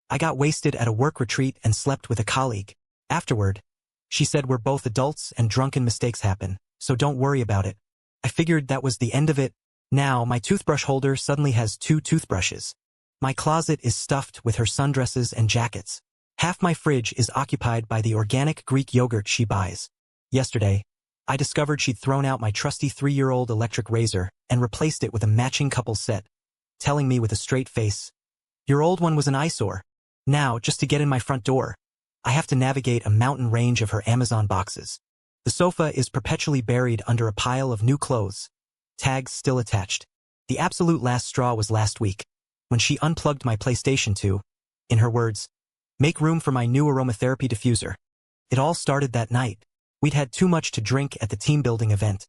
I got wasted at a work retreat and slept with a colleague. Afterward, she said we're both adults and drunken mistakes happen, so don't worry about it. I figured that was the end of it. Now, my toothbrush holder suddenly has 2 toothbrushes. My closet is stuffed with her sundresses and jackets. Half my fridge is occupied by the organic Greek yogurt she buys. Yesterday, I discovered she'd thrown out my trusty 3-year-old electric razor and replaced it with a matching couple set, telling me with a straight face, "Your old one was an eyesore. Now, just to get in my front door, I have to navigate a mountain range of her Amazon boxes. The sofa is perpetually buried under a pile of new clothes, tags still attached. The absolute last straw was last week, when she unplugged my PlayStation 2, in her words, 'Make room for my new aromatherapy diffuser.' It all started that night. We'd had too much to drink at the team building event,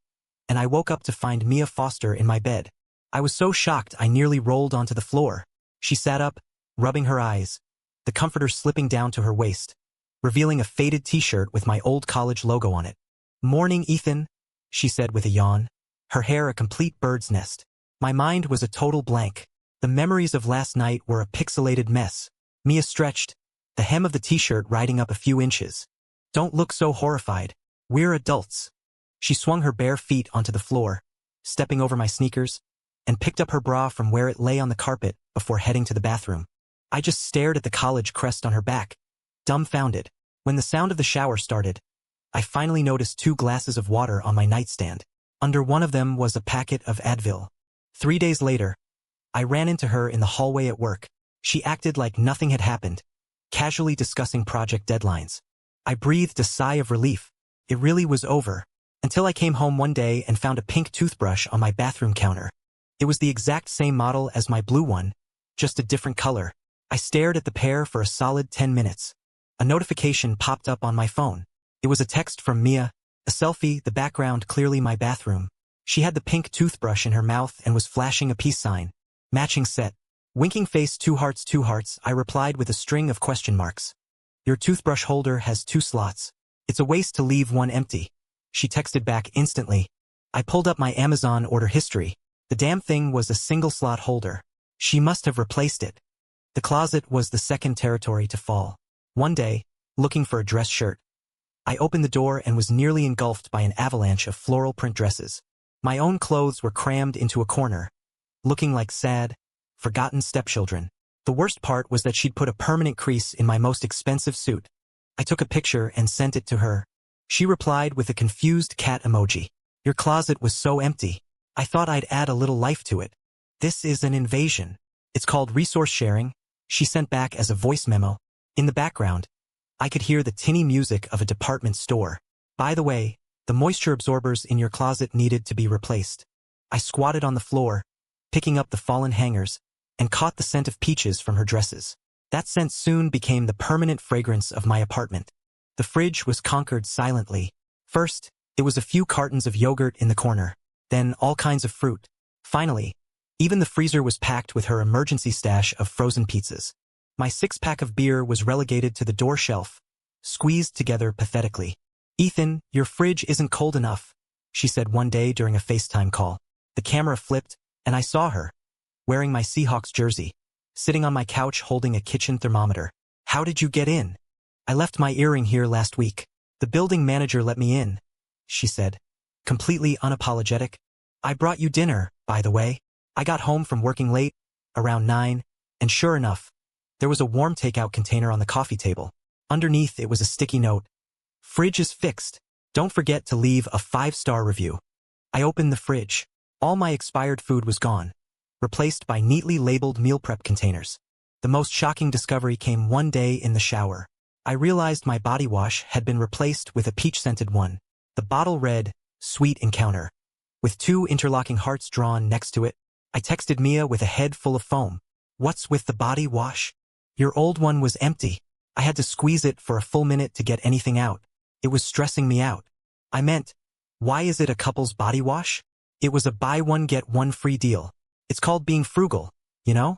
and I woke up to find Mia Foster in my bed. I was so shocked I nearly rolled onto the floor. She sat up, rubbing her eyes, the comforter slipping down to her waist, revealing a faded t-shirt with my old college logo on it. 'Morning, Ethan,' she said with a yawn, her hair a complete bird's nest. My mind was a total blank. The memories of last night were a pixelated mess. Mia stretched, the hem of the t-shirt riding up a few inches. 'Don't look so horrified. We're adults.' She swung her bare feet onto the floor, stepping over my sneakers, and picked up her bra from where it lay on the carpet before heading to the bathroom. I just stared at the college crest on her back, dumbfounded. When the sound of the shower started, I finally noticed 2 glasses of water on my nightstand. Under one of them was a packet of Advil. 3 days later, I ran into her in the hallway at work. She acted like nothing had happened, casually discussing project deadlines. I breathed a sigh of relief. It really was over, until I came home one day and found a pink toothbrush on my bathroom counter. It was the exact same model as my blue one, just a different color. I stared at the pair for a solid 10 minutes. A notification popped up on my phone. It was a text from Mia, a selfie, the background clearly my bathroom. She had the pink toothbrush in her mouth and was flashing a peace sign. Matching set. Winking face 2 hearts 2 hearts, I replied with a string of question marks. "Your toothbrush holder has 2 slots. It's a waste to leave one empty." She texted back instantly. I pulled up my Amazon order history. The damn thing was a single-slot holder. She must have replaced it. The closet was the second territory to fall. One day, looking for a dress shirt, I opened the door and was nearly engulfed by an avalanche of floral print dresses. My own clothes were crammed into a corner, looking like sad, forgotten stepchildren. The worst part was that she'd put a permanent crease in my most expensive suit. I took a picture and sent it to her. She replied with a confused cat emoji. "Your closet was so empty. I thought I'd add a little life to it. This is an invasion. It's called resource sharing," she sent back as a voice memo. In the background, I could hear the tinny music of a department store. "By the way, the moisture absorbers in your closet needed to be replaced." I squatted on the floor, picking up the fallen hangers, and caught the scent of peaches from her dresses. That scent soon became the permanent fragrance of my apartment. The fridge was conquered silently. First, it was a few cartons of yogurt in the corner, then all kinds of fruit. Finally, even the freezer was packed with her emergency stash of frozen pizzas. My 6-pack of beer was relegated to the door shelf, squeezed together pathetically. "Ethan, your fridge isn't cold enough," she said one day during a FaceTime call. The camera flipped, and I saw her, wearing my Seahawks jersey, sitting on my couch holding a kitchen thermometer. "How did you get in?" "I left my earring here last week. The building manager let me in," she said, completely unapologetic. "I brought you dinner, by the way. I got home from working late, around 9, and sure enough, there was a warm takeout container on the coffee table. Underneath it was a sticky note. Fridge is fixed. Don't forget to leave a 5-star review." I opened the fridge. All my expired food was gone, replaced by neatly labeled meal prep containers. The most shocking discovery came one day in the shower. I realized my body wash had been replaced with a peach-scented one. The bottle read, "Sweet Encounter," with 2 interlocking hearts drawn next to it. I texted Mia with a head full of foam. "What's with the body wash? Your old one was empty. I had to squeeze it for a full minute to get anything out. It was stressing me out." I meant, why is it a couple's body wash? It was a buy one get one free deal. It's called being frugal, you know?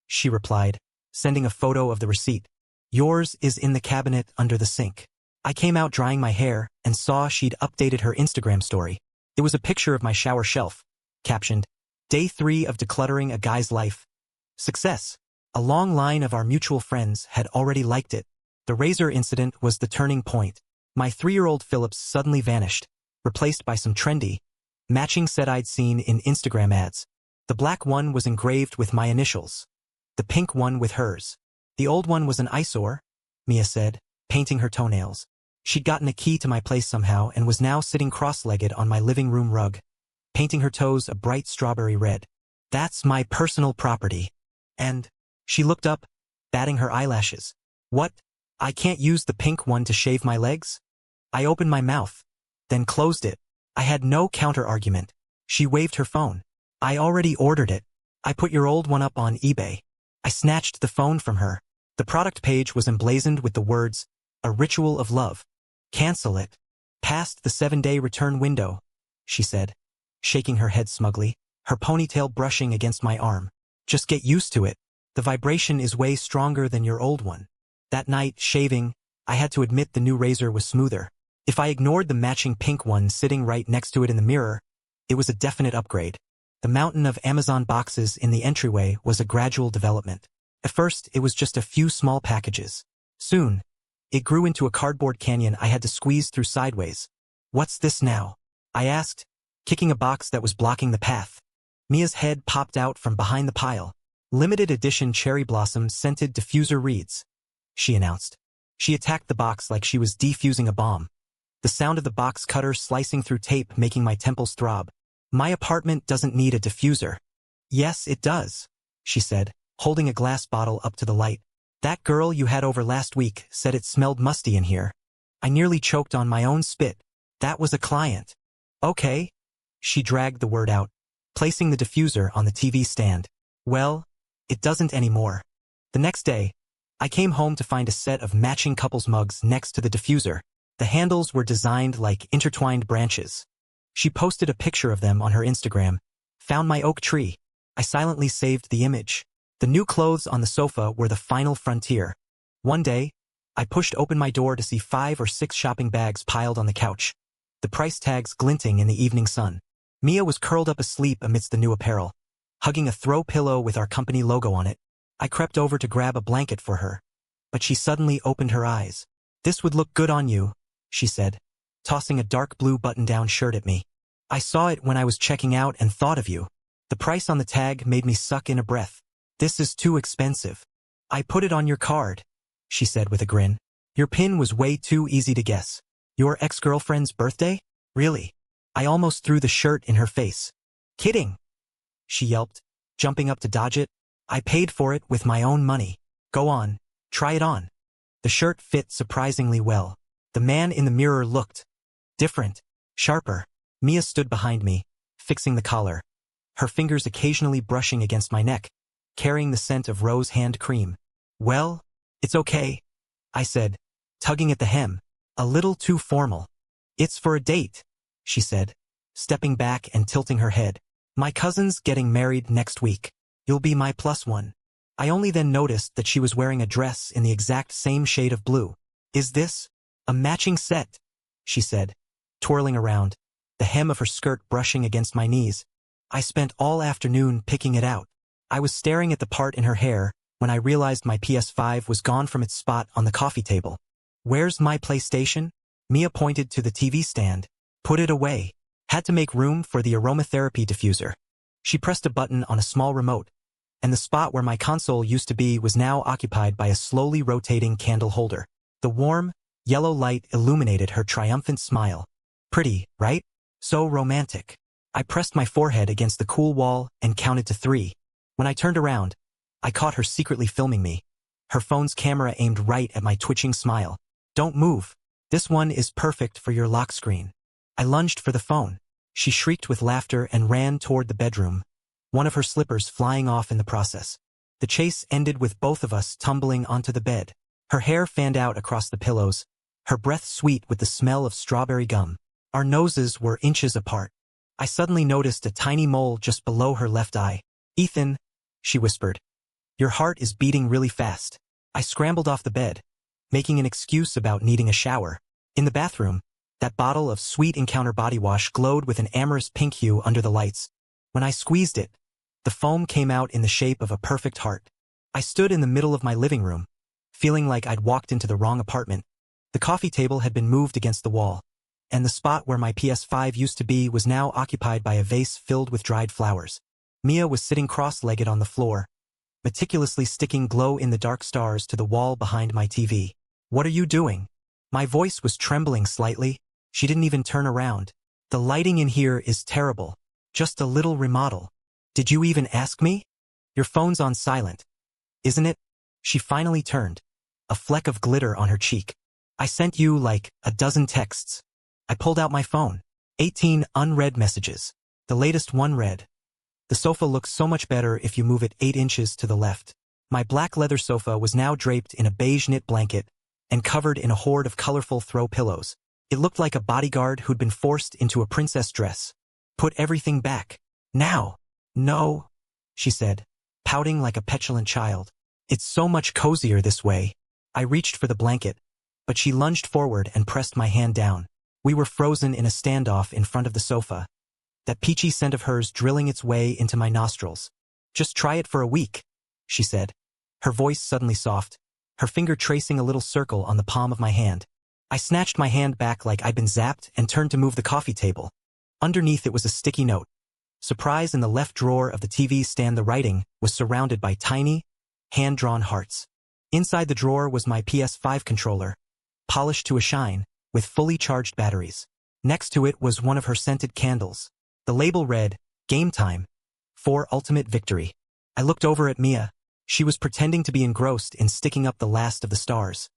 She replied, sending a photo of the receipt. "Yours is in the cabinet under the sink." I came out drying my hair and saw she'd updated her Instagram story. It was a picture of my shower shelf, captioned, "Day 3 of decluttering a guy's life. Success." A long line of our mutual friends had already liked it. The razor incident was the turning point. My 3-year-old Philips suddenly vanished, replaced by some trendy, matching set I'd seen in Instagram ads. The black one was engraved with my initials, the pink one with hers. The old one was an eyesore, Mia said, painting her toenails. She'd gotten a key to my place somehow and was now sitting cross-legged on my living room rug, painting her toes a bright strawberry red. That's my personal property. And she looked up, batting her eyelashes. What? I can't use the pink one to shave my legs? I opened my mouth, then closed it. I had no counter-argument. She waved her phone. I already ordered it. I put your old one up on eBay. I snatched the phone from her. The product page was emblazoned with the words, "A ritual of love. Cancel it. Past the 7-day return window," she said, shaking her head smugly, her ponytail brushing against my arm. Just get used to it. The vibration is way stronger than your old one. That night, shaving, I had to admit the new razor was smoother. If I ignored the matching pink one sitting right next to it in the mirror, it was a definite upgrade. The mountain of Amazon boxes in the entryway was a gradual development. At first, it was just a few small packages. Soon, it grew into a cardboard canyon I had to squeeze through sideways. "What's this now?" I asked, kicking a box that was blocking the path. Mia's head popped out from behind the pile. "Limited edition cherry blossom scented diffuser reeds," she announced. She attacked the box like she was defusing a bomb, the sound of the box cutter slicing through tape making my temples throb. "My apartment doesn't need a diffuser." "Yes, it does," she said, holding a glass bottle up to the light. "That girl you had over last week said it smelled musty in here." I nearly choked on my own spit. "That was a client." "Okay." She dragged the word out, placing the diffuser on the TV stand. "Well, it doesn't anymore." The next day, I came home to find a set of matching couples mugs next to the diffuser. The handles were designed like intertwined branches. She posted a picture of them on her Instagram. "Found my oak tree." I silently saved the image. The new clothes on the sofa were the final frontier. One day, I pushed open my door to see 5 or 6 shopping bags piled on the couch, the price tags glinting in the evening sun. Mia was curled up asleep amidst the new apparel, hugging a throw pillow with our company logo on it. I crept over to grab a blanket for her, but she suddenly opened her eyes. "This would look good on you," she said, tossing a dark blue button-down shirt at me. "I saw it when I was checking out and thought of you." The price on the tag made me suck in a breath. "This is too expensive." "I put it on your card," she said with a grin. "Your pin was way too easy to guess." "Your ex-girlfriend's birthday? Really?" I almost threw the shirt in her face. "Kidding," she yelped, jumping up to dodge it. "I paid for it with my own money. Go on, try it on." The shirt fit surprisingly well. The man in the mirror looked different, sharper. Mia stood behind me, fixing the collar, her fingers occasionally brushing against my neck, carrying the scent of rose hand cream. "Well, it's okay," I said, tugging at the hem, a little too formal. "It's for a date," she said, stepping back and tilting her head. "My cousin's getting married next week. You'll be my +1. I only then noticed that she was wearing a dress in the exact same shade of blue. "Is this a matching set?" she said, twirling around, the hem of her skirt brushing against my knees. I spent all afternoon picking it out. I was staring at the part in her hair when I realized my PS5 was gone from its spot on the coffee table. "Where's my PlayStation?" Mia pointed to the TV stand. "Put it away. Had to make room for the aromatherapy diffuser." She pressed a button on a small remote, and the spot where my console used to be was now occupied by a slowly rotating candle holder. The warm, yellow light illuminated her triumphant smile. "Pretty, right? So romantic." I pressed my forehead against the cool wall and counted to 3. When I turned around, I caught her secretly filming me, her phone's camera aimed right at my twitching smile. "Don't move. This one is perfect for your lock screen." I lunged for the phone. She shrieked with laughter and ran toward the bedroom, one of her slippers flying off in the process. The chase ended with both of us tumbling onto the bed. Her hair fanned out across the pillows, her breath sweet with the smell of strawberry gum. Our noses were inches apart. I suddenly noticed a tiny mole just below her left eye. "Ethan," she whispered, "your heart is beating really fast." I scrambled off the bed, making an excuse about needing a shower. In the bathroom, that bottle of Sweet Encounter body wash glowed with an amorous pink hue under the lights. When I squeezed it, the foam came out in the shape of a perfect heart. I stood in the middle of my living room, feeling like I'd walked into the wrong apartment. The coffee table had been moved against the wall, and the spot where my PS5 used to be was now occupied by a vase filled with dried flowers. Mia was sitting cross-legged on the floor, meticulously sticking glow-in-the-dark stars to the wall behind my TV. "What are you doing?" My voice was trembling slightly. She didn't even turn around. "The lighting in here is terrible. Just a little remodel. Did you even ask me? Your phone's on silent, isn't it?" She finally turned, a fleck of glitter on her cheek. "I sent you like a dozen texts." I pulled out my phone. 18 unread messages. The latest one read, "The sofa looks so much better if you move it 8 inches to the left." My black leather sofa was now draped in a beige knit blanket and covered in a horde of colorful throw pillows. It looked like a bodyguard who'd been forced into a princess dress. "Put everything back. Now." "No," she said, pouting like a petulant child. "It's so much cozier this way." I reached for the blanket, but she lunged forward and pressed my hand down. We were frozen in a standoff in front of the sofa, that peachy scent of hers drilling its way into my nostrils. "Just try it for a week," she said, her voice suddenly soft, her finger tracing a little circle on the palm of my hand. I snatched my hand back like I'd been zapped and turned to move the coffee table. Underneath it was a sticky note. Surprise, in the left drawer of the TV stand the writing was surrounded by tiny, hand-drawn hearts. Inside the drawer was my PS5 controller, polished to a shine, with fully charged batteries. Next to it was one of her scented candles. The label read, "Game Time, for Ultimate Victory." I looked over at Mia. She was pretending to be engrossed in sticking up the last of the stars,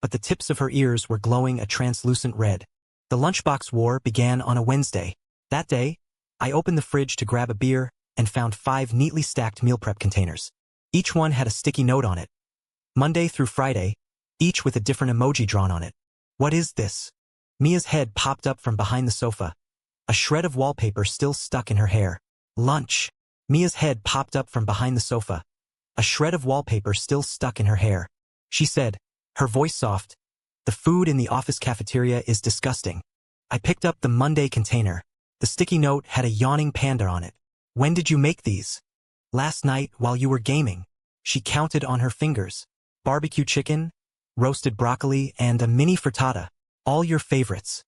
but the tips of her ears were glowing a translucent red. The lunchbox war began on a Wednesday. That day, I opened the fridge to grab a beer and found 5 neatly stacked meal prep containers. Each one had a sticky note on it. Monday through Friday, each with a different emoji drawn on it. "What is this?" Mia's head popped up from behind the sofa, a shred of wallpaper still stuck in her hair. "Lunch." Mia's head popped up from behind the sofa, a shred of wallpaper still stuck in her hair. She said, her voice soft, "The food in the office cafeteria is disgusting." I picked up the Monday container. The sticky note had a yawning panda on it. "When did you make these?" "Last night while you were gaming." She counted on her fingers. "Barbecue chicken, roasted broccoli, and a mini frittata. All your favorites."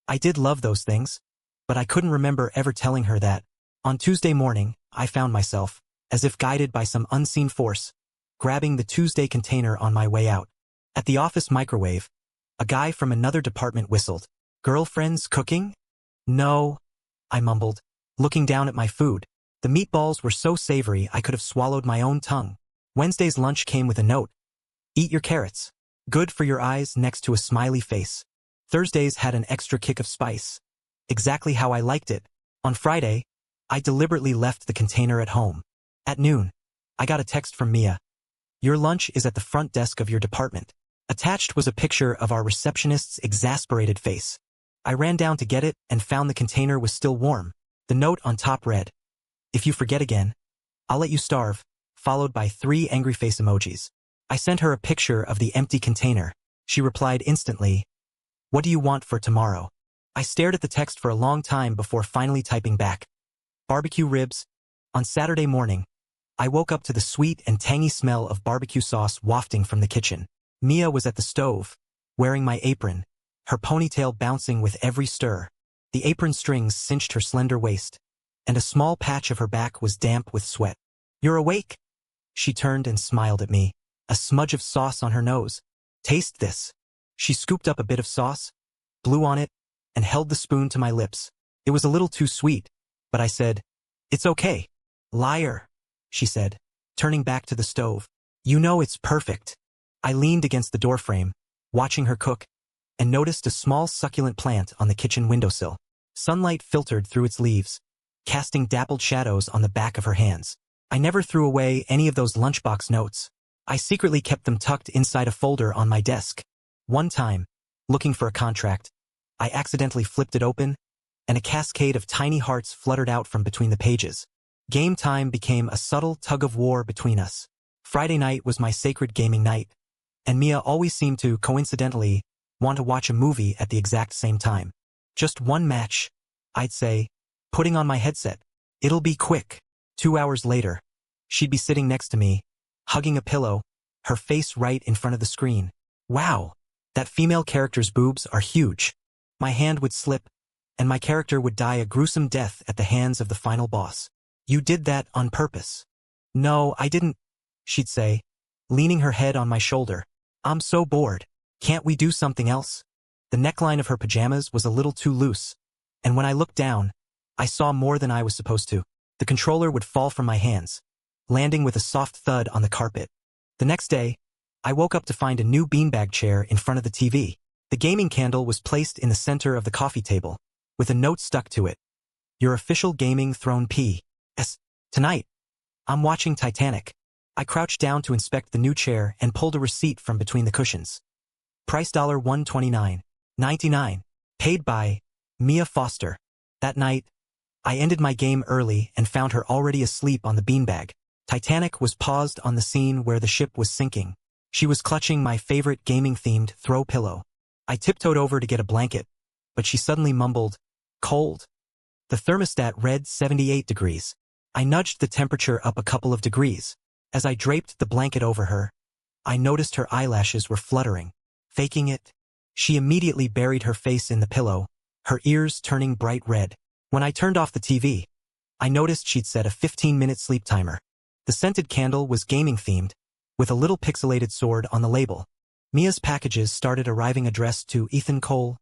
I did love those things, but I couldn't remember ever telling her that. On Tuesday morning, I found myself, as if guided by some unseen force, grabbing the Tuesday container on my way out. At the office microwave, a guy from another department whistled. "Girlfriend's cooking?" "No," I mumbled, looking down at my food. The meatballs were so savory I could have swallowed my own tongue. Wednesday's lunch came with a note. "Eat your carrots. Good for your eyes," next to a smiley face. Thursdays had an extra kick of spice. Exactly how I liked it. On Friday, I deliberately left the container at home. At noon, I got a text from Mia. "Your lunch is at the front desk of your department." Attached was a picture of our receptionist's exasperated face. I ran down to get it and found the container was still warm. The note on top read, "If you forget again, I'll let you starve," followed by 3 angry face emojis. I sent her a picture of the empty container. She replied instantly, "What do you want for tomorrow?" I stared at the text for a long time before finally typing back, "Barbecue ribs." On Saturday morning, I woke up to the sweet and tangy smell of barbecue sauce wafting from the kitchen. Mia was at the stove, wearing my apron, her ponytail bouncing with every stir. The apron strings cinched her slender waist, and a small patch of her back was damp with sweat. "You're awake?" She turned and smiled at me, a smudge of sauce on her nose. "Taste this." She scooped up a bit of sauce, blew on it, and held the spoon to my lips. It was a little too sweet, but I said, "It's okay." "Liar," she said, turning back to the stove. "You know it's perfect." I leaned against the doorframe, watching her cook, and noticed a small succulent plant on the kitchen windowsill. Sunlight filtered through its leaves, casting dappled shadows on the back of her hands. I never threw away any of those lunchbox notes. I secretly kept them tucked inside a folder on my desk. One time, looking for a contract, I accidentally flipped it open, and a cascade of tiny hearts fluttered out from between the pages. Game time became a subtle tug-of-war between us. Friday night was my sacred gaming night, and Mia always seemed to, coincidentally, want to watch a movie at the exact same time. "Just one match," I'd say, putting on my headset. "It'll be quick." 2 hours later, she'd be sitting next to me, hugging a pillow, her face right in front of the screen. Wow, that female character's boobs are huge. My hand would slip, and my character would die a gruesome death at the hands of the final boss. You did that on purpose. No, I didn't, she'd say, leaning her head on my shoulder. I'm so bored. Can't we do something else? The neckline of her pajamas was a little too loose, and when I looked down, I saw more than I was supposed to. The controller would fall from my hands, landing with a soft thud on the carpet. The next day, I woke up to find a new beanbag chair in front of the TV. The gaming candle was placed in the center of the coffee table, with a note stuck to it. Your official gaming throne P.S. Tonight, I'm watching Titanic. I crouched down to inspect the new chair and pulled a receipt from between the cushions. Price $129.99. Paid by Mia Foster. That night, I ended my game early and found her already asleep on the beanbag. Titanic was paused on the scene where the ship was sinking. She was clutching my favorite gaming-themed throw pillow. I tiptoed over to get a blanket, but she suddenly mumbled, "Cold." The thermostat read 78 degrees. I nudged the temperature up a couple of degrees. As I draped the blanket over her, I noticed her eyelashes were fluttering. Faking it, she immediately buried her face in the pillow, her ears turning bright red. When I turned off the TV, I noticed she'd set a 15-minute sleep timer. The scented candle was gaming-themed, with a little pixelated sword on the label. Mia's packages started arriving addressed to Ethan Cole,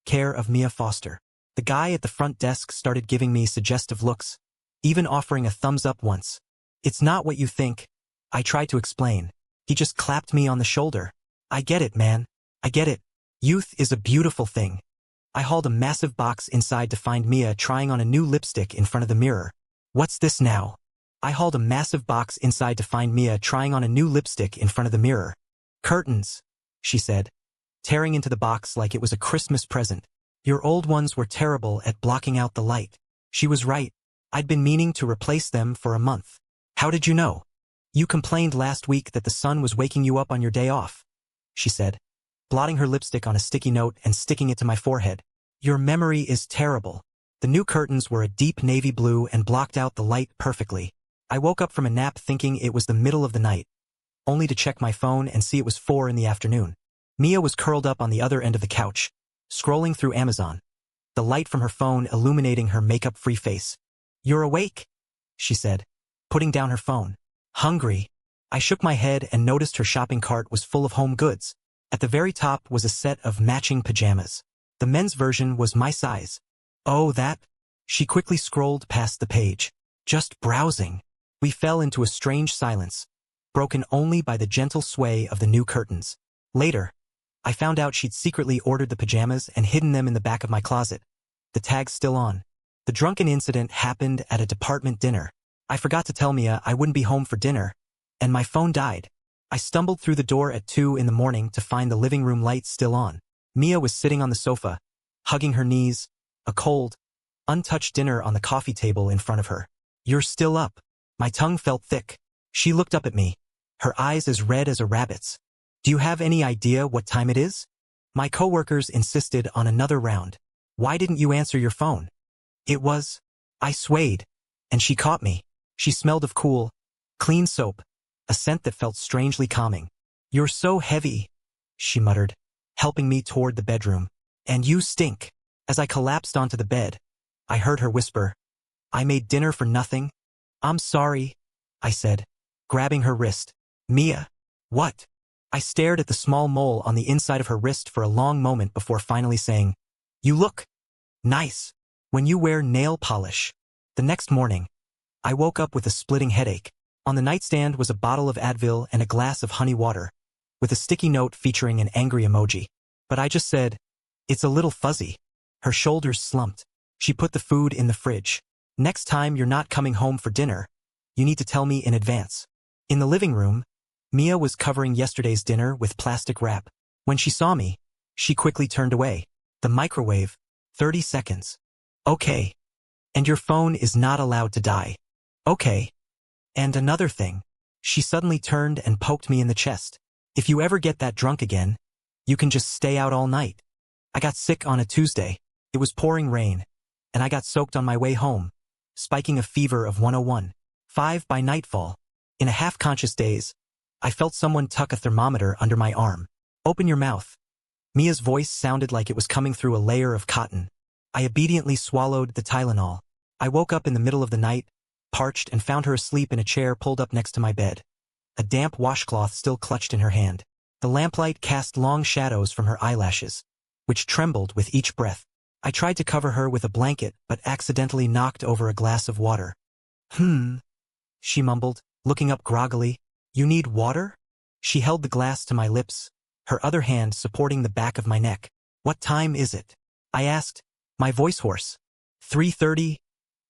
care of Mia Foster. The guy at the front desk started giving me suggestive looks, even offering a thumbs up once. It's not what you think, I tried to explain. He just clapped me on the shoulder. I get it, man. I get it. Youth is a beautiful thing. I hauled a massive box inside to find Mia trying on a new lipstick in front of the mirror. What's this now? I hauled a massive box inside to find Mia trying on a new lipstick in front of the mirror. Curtains, she said, tearing into the box like it was a Christmas present. Your old ones were terrible at blocking out the light. She was right. I'd been meaning to replace them for a month. How did you know? You complained last week that the sun was waking you up on your day off, she said, blotting her lipstick on a sticky note and sticking it to my forehead. Your memory is terrible. The new curtains were a deep navy blue and blocked out the light perfectly. I woke up from a nap thinking it was the middle of the night, only to check my phone and see it was 4 in the afternoon. Mia was curled up on the other end of the couch, scrolling through Amazon, the light from her phone illuminating her makeup-free face. You're awake, she said, putting down her phone. Hungry. I shook my head and noticed her shopping cart was full of home goods. At the very top was a set of matching pajamas. The men's version was my size. Oh, that? She quickly scrolled past the page. Just browsing. We fell into a strange silence, broken only by the gentle sway of the new curtains. Later, I found out she'd secretly ordered the pajamas and hidden them in the back of my closet. The tag's still on. The drunken incident happened at a department dinner. I forgot to tell Mia I wouldn't be home for dinner, and my phone died. I stumbled through the door at 2 in the morning to find the living room light still on. Mia was sitting on the sofa, hugging her knees, a cold, untouched dinner on the coffee table in front of her. You're still up. My tongue felt thick. She looked up at me, her eyes as red as a rabbit's. Do you have any idea what time it is? My coworkers insisted on another round. Why didn't you answer your phone? It was. I swayed, and she caught me. She smelled of cool, clean soap, a scent that felt strangely calming. You're so heavy, she muttered, helping me toward the bedroom. And you stink. As I collapsed onto the bed, I heard her whisper, I made dinner for nothing. I'm sorry, I said, grabbing her wrist. Mia. What? I stared at the small mole on the inside of her wrist for a long moment before finally saying, You look nice when you wear nail polish. The next morning, I woke up with a splitting headache. On the nightstand was a bottle of Advil and a glass of honey water, with a sticky note featuring an angry emoji. But I just said, It's a little fuzzy. Her shoulders slumped. She put the food in the fridge. Next time you're not coming home for dinner, you need to tell me in advance. In the living room, Mia was covering yesterday's dinner with plastic wrap. When she saw me, she quickly turned away. The microwave, 30 seconds. Okay. And your phone is not allowed to die. Okay. And another thing. She suddenly turned and poked me in the chest. If you ever get that drunk again, you can just stay out all night. I got sick on a Tuesday. It was pouring rain, and I got soaked on my way home, spiking a fever of 101.5 by nightfall. In a half-conscious daze, I felt someone tuck a thermometer under my arm. Open your mouth. Mia's voice sounded like it was coming through a layer of cotton. I obediently swallowed the Tylenol. I woke up in the middle of the night, parched, and found her asleep in a chair pulled up next to my bed. A damp washcloth still clutched in her hand. The lamplight cast long shadows from her eyelashes, which trembled with each breath. I tried to cover her with a blanket but accidentally knocked over a glass of water. She mumbled, looking up groggily. You need water? She held the glass to my lips, her other hand supporting the back of my neck. What time is it? I asked, my voice hoarse. 3:30,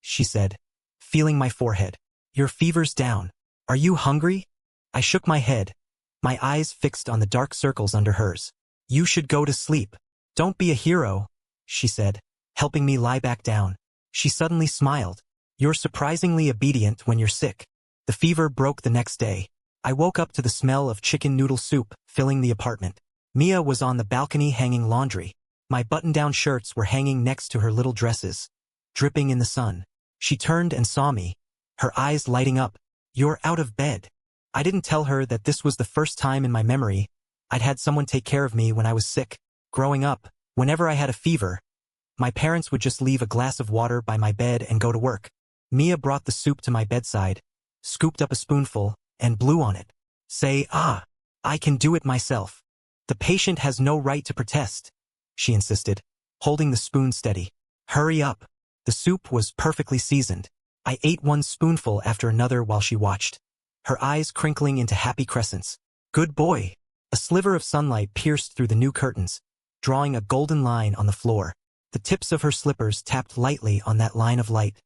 she said, feeling my forehead. Your fever's down. Are you hungry? I shook my head, my eyes fixed on the dark circles under hers. You should go to sleep. Don't be a hero, she said, helping me lie back down. She suddenly smiled. You're surprisingly obedient when you're sick. The fever broke the next day. I woke up to the smell of chicken noodle soup filling the apartment. Mia was on the balcony hanging laundry. My button-down shirts were hanging next to her little dresses, dripping in the sun. She turned and saw me, her eyes lighting up. You're out of bed. I didn't tell her that this was the first time in my memory I'd had someone take care of me when I was sick. Growing up, whenever I had a fever, my parents would just leave a glass of water by my bed and go to work. Mia brought the soup to my bedside, scooped up a spoonful, and blew on it. Say, I can do it myself. The patient has no right to protest, she insisted, holding the spoon steady. Hurry up. The soup was perfectly seasoned. I ate one spoonful after another while she watched, her eyes crinkling into happy crescents. Good boy. A sliver of sunlight pierced through the new curtains, drawing a golden line on the floor. The tips of her slippers tapped lightly on that line of light,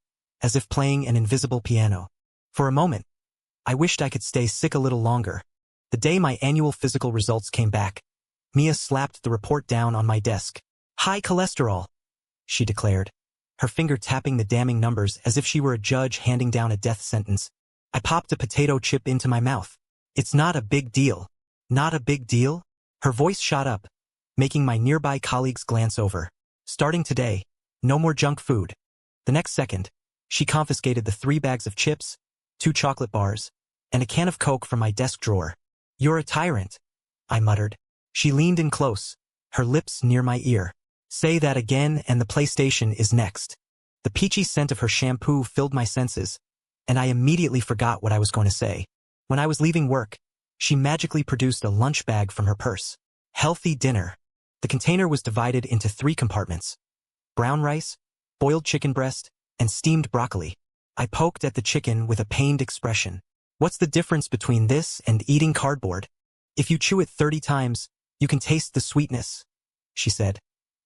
as if playing an invisible piano. For a moment, I wished I could stay sick a little longer. The day my annual physical results came back, Mia slapped the report down on my desk. High cholesterol, she declared, her finger tapping the damning numbers as if she were a judge handing down a death sentence. I popped a potato chip into my mouth. It's not a big deal. Not a big deal? Her voice shot up, making my nearby colleagues glance over. Starting today, no more junk food. The next second, she confiscated the 3 bags of chips, 2 chocolate bars, and a can of Coke from my desk drawer. You're a tyrant, I muttered. She leaned in close, her lips near my ear. Say that again and the PlayStation is next. The peachy scent of her shampoo filled my senses, and I immediately forgot what I was going to say. When I was leaving work, she magically produced a lunch bag from her purse. Healthy dinner. The container was divided into 3 compartments: brown rice, boiled chicken breast, and steamed broccoli. I poked at the chicken with a pained expression. What's the difference between this and eating cardboard? If you chew it 30 times, you can taste the sweetness, she said,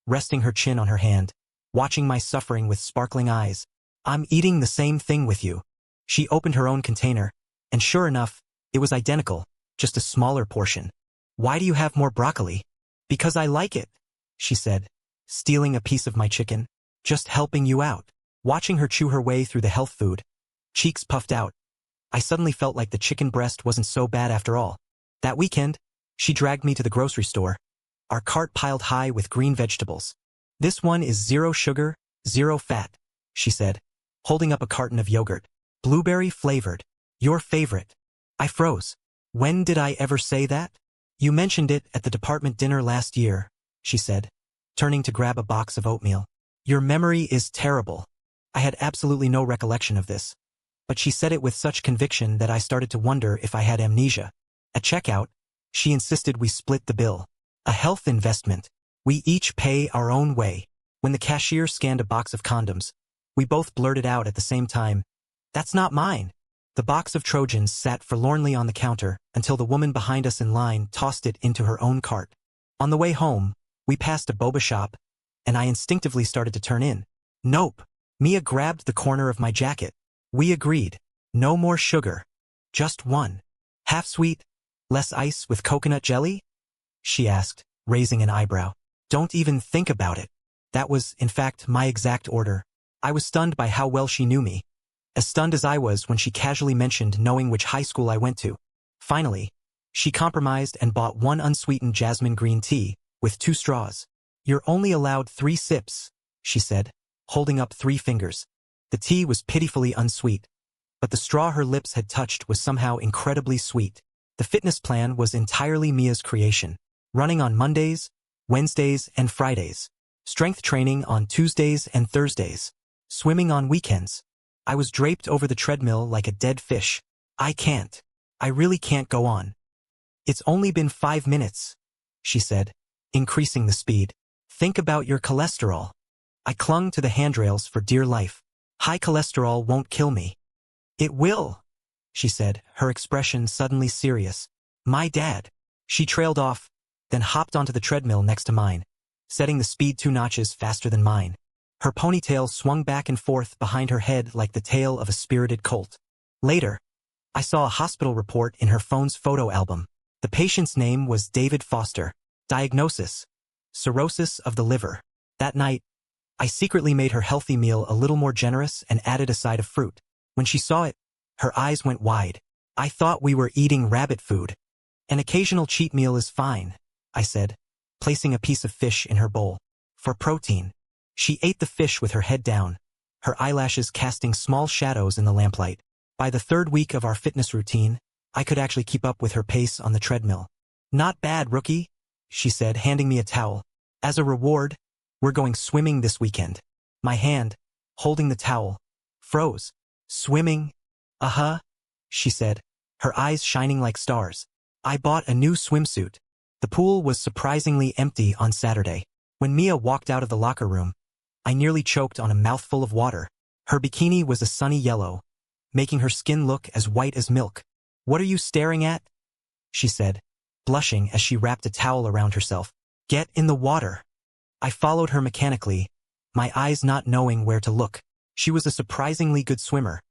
resting her chin on her hand, watching my suffering with sparkling eyes. I'm eating the same thing with you. She opened her own container, and sure enough, it was identical, just a smaller portion. Why do you have more broccoli? Because I like it, she said, stealing a piece of my chicken. Just helping you out. Watching her chew her way through the health food, cheeks puffed out, I suddenly felt like the chicken breast wasn't so bad after all. That weekend, she dragged me to the grocery store, our cart piled high with green vegetables. This one is 0 sugar, 0 fat, she said, holding up a carton of yogurt. Blueberry flavored. Your favorite. I froze. When did I ever say that? You mentioned it at the department dinner last year, she said, turning to grab a box of oatmeal. Your memory is terrible. I had absolutely no recollection of this, but she said it with such conviction that I started to wonder if I had amnesia. At checkout, she insisted we split the bill. A health investment. We each pay our own way. When the cashier scanned a box of condoms, we both blurted out at the same time, "That's not mine." The box of Trojans sat forlornly on the counter until the woman behind us in line tossed it into her own cart. On the way home, we passed a boba shop, and I instinctively started to turn in. Nope. Mia grabbed the corner of my jacket. We agreed. No more sugar. Just one. Half sweet, less ice with coconut jelly? She asked, raising an eyebrow. Don't even think about it. That was, in fact, my exact order. I was stunned by how well she knew me. As stunned as I was when she casually mentioned knowing which high school I went to. Finally, she compromised and bought 1 unsweetened jasmine green tea, with 2 straws. You're only allowed 3 sips, she said, holding up 3 fingers. The tea was pitifully unsweet, but the straw her lips had touched was somehow incredibly sweet. The fitness plan was entirely Mia's creation. Running on Mondays, Wednesdays, and Fridays. Strength training on Tuesdays and Thursdays. Swimming on weekends. I was draped over the treadmill like a dead fish. I really can't go on. It's only been 5 minutes, she said, increasing the speed. Think about your cholesterol. I clung to the handrails for dear life. High cholesterol won't kill me. It will, she said, her expression suddenly serious. My dad. She trailed off, then hopped onto the treadmill next to mine, setting the speed 2 notches faster than mine. Her ponytail swung back and forth behind her head like the tail of a spirited colt. Later, I saw a hospital report in her phone's photo album. The patient's name was David Foster. Diagnosis: cirrhosis of the liver. That night, I secretly made her healthy meal a little more generous and added a side of fruit. When she saw it, her eyes went wide. I thought we were eating rabbit food. An occasional cheat meal is fine, I said, placing a piece of fish in her bowl. For protein. She ate the fish with her head down, her eyelashes casting small shadows in the lamplight. By the 3rd week of our fitness routine, I could actually keep up with her pace on the treadmill. Not bad, rookie, she said, handing me a towel. As a reward, we're going swimming this weekend. My hand, holding the towel, froze. Swimming? Uh-huh, she said, her eyes shining like stars. I bought a new swimsuit. The pool was surprisingly empty on Saturday. When Mia walked out of the locker room, I nearly choked on a mouthful of water. Her bikini was a sunny yellow, making her skin look as white as milk. What are you staring at? She said, blushing as she wrapped a towel around herself. Get in the water. I followed her mechanically, my eyes not knowing where to look. She was a surprisingly good swimmer,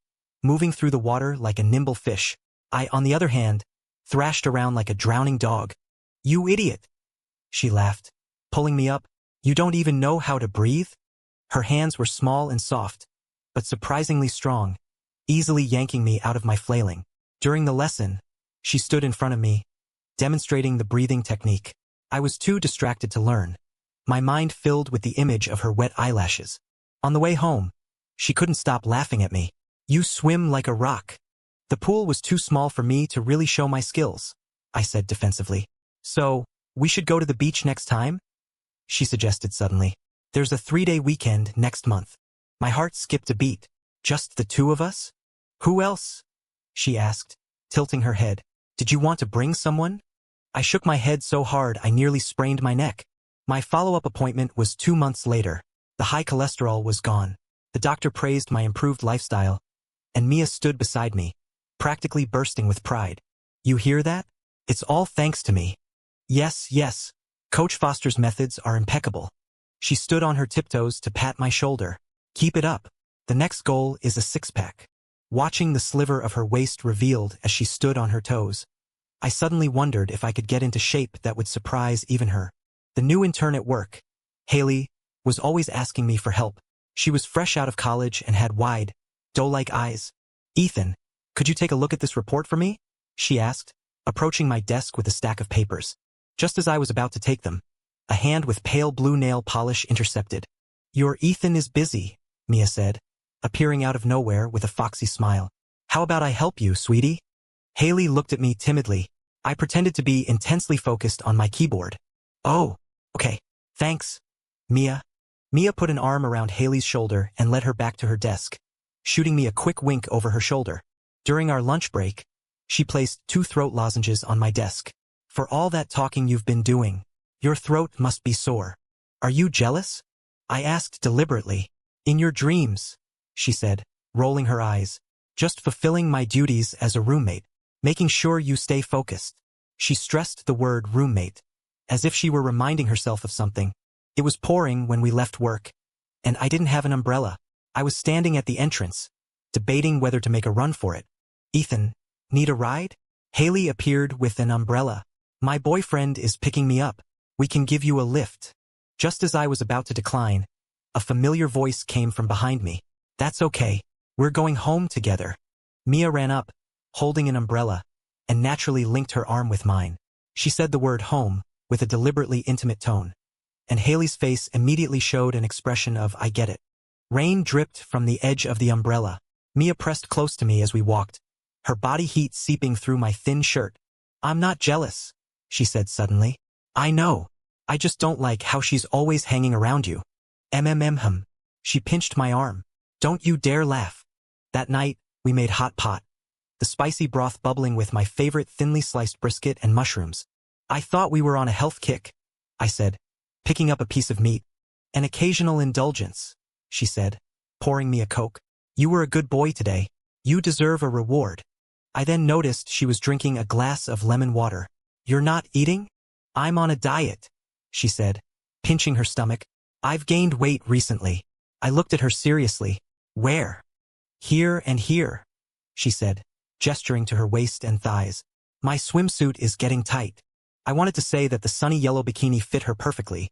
moving through the water like a nimble fish. I, on the other hand, thrashed around like a drowning dog. You idiot, she laughed, pulling me up. You don't even know how to breathe? Her hands were small and soft, but surprisingly strong, easily yanking me out of my flailing. During the lesson, she stood in front of me, demonstrating the breathing technique. I was too distracted to learn, my mind filled with the image of her wet eyelashes. On the way home, she couldn't stop laughing at me. You swim like a rock. The pool was too small for me to really show my skills, I said defensively. So, we should go to the beach next time? She suggested suddenly. There's a 3-day weekend next month. My heart skipped a beat. Just the 2 of us? Who else? She asked, tilting her head. Did you want to bring someone? I shook my head so hard I nearly sprained my neck. My follow-up appointment was 2 months later. The high cholesterol was gone. The doctor praised my improved lifestyle, and Mia stood beside me, practically bursting with pride. You hear that? It's all thanks to me. Yes, yes. Coach Foster's methods are impeccable. She stood on her tiptoes to pat my shoulder. Keep it up. The next goal is a 6-pack. Watching the sliver of her waist revealed as she stood on her toes, I suddenly wondered if I could get into shape that would surprise even her. The new intern at work, Haley, was always asking me for help. She was fresh out of college and had wide, doe-like eyes. Ethan, could you take a look at this report for me? She asked, approaching my desk with a stack of papers. Just as I was about to take them, a hand with pale blue nail polish intercepted. Your Ethan is busy, Mia said, appearing out of nowhere with a foxy smile. How about I help you, sweetie? Haley looked at me timidly. I pretended to be intensely focused on my keyboard. Oh, okay, thanks, Mia. Mia put an arm around Haley's shoulder and led her back to her desk, shooting me a quick wink over her shoulder. During our lunch break, she placed 2 throat lozenges on my desk. For all that talking you've been doing, your throat must be sore. Are you jealous? I asked deliberately. In your dreams, she said, rolling her eyes. Just fulfilling my duties as a roommate, making sure you stay focused. She stressed the word roommate, as if she were reminding herself of something. It was pouring when we left work, and I didn't have an umbrella. I was standing at the entrance, debating whether to make a run for it. Ethan, need a ride? Haley appeared with an umbrella. My boyfriend is picking me up. We can give you a lift. Just as I was about to decline, a familiar voice came from behind me. That's okay. We're going home together. Mia ran up, holding an umbrella, and naturally linked her arm with mine. She said the word home with a deliberately intimate tone, and Haley's face immediately showed an expression of I get it. Rain dripped from the edge of the umbrella. Mia pressed close to me as we walked, her body heat seeping through my thin shirt. I'm not jealous, she said suddenly. I know. I just don't like how she's always hanging around you. Hum. She pinched my arm. Don't you dare laugh. That night, we made hot pot. The spicy broth bubbling with my favorite thinly sliced brisket and mushrooms. I thought we were on a health kick, I said, picking up a piece of meat. An occasional indulgence, she said, pouring me a Coke. You were a good boy today. You deserve a reward. I then noticed she was drinking a glass of lemon water. You're not eating? I'm on a diet, she said, pinching her stomach. I've gained weight recently. I looked at her seriously. Where? Here and here, she said, gesturing to her waist and thighs. My swimsuit is getting tight. I wanted to say that the sunny yellow bikini fit her perfectly,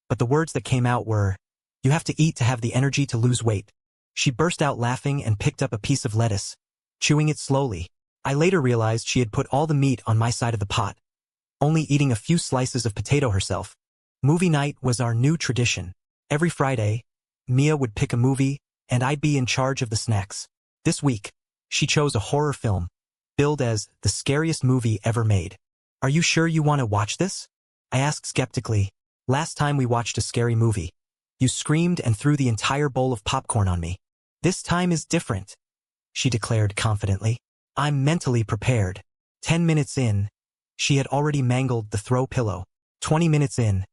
but the words that came out were, you have to eat to have the energy to lose weight. She burst out laughing and picked up a piece of lettuce, chewing it slowly. I later realized she had put all the meat on my side of the pot, only eating a few slices of potato herself. Movie night was our new tradition. Every Friday, Mia would pick a movie, and I'd be in charge of the snacks. This week, she chose a horror film, billed as the scariest movie ever made. Are you sure you want to watch this? I asked skeptically. Last time we watched a scary movie, you screamed and threw the entire bowl of popcorn on me. This time is different, she declared confidently. I'm mentally prepared. 10 minutes in, she had already mangled the throw pillow. 20 minutes in,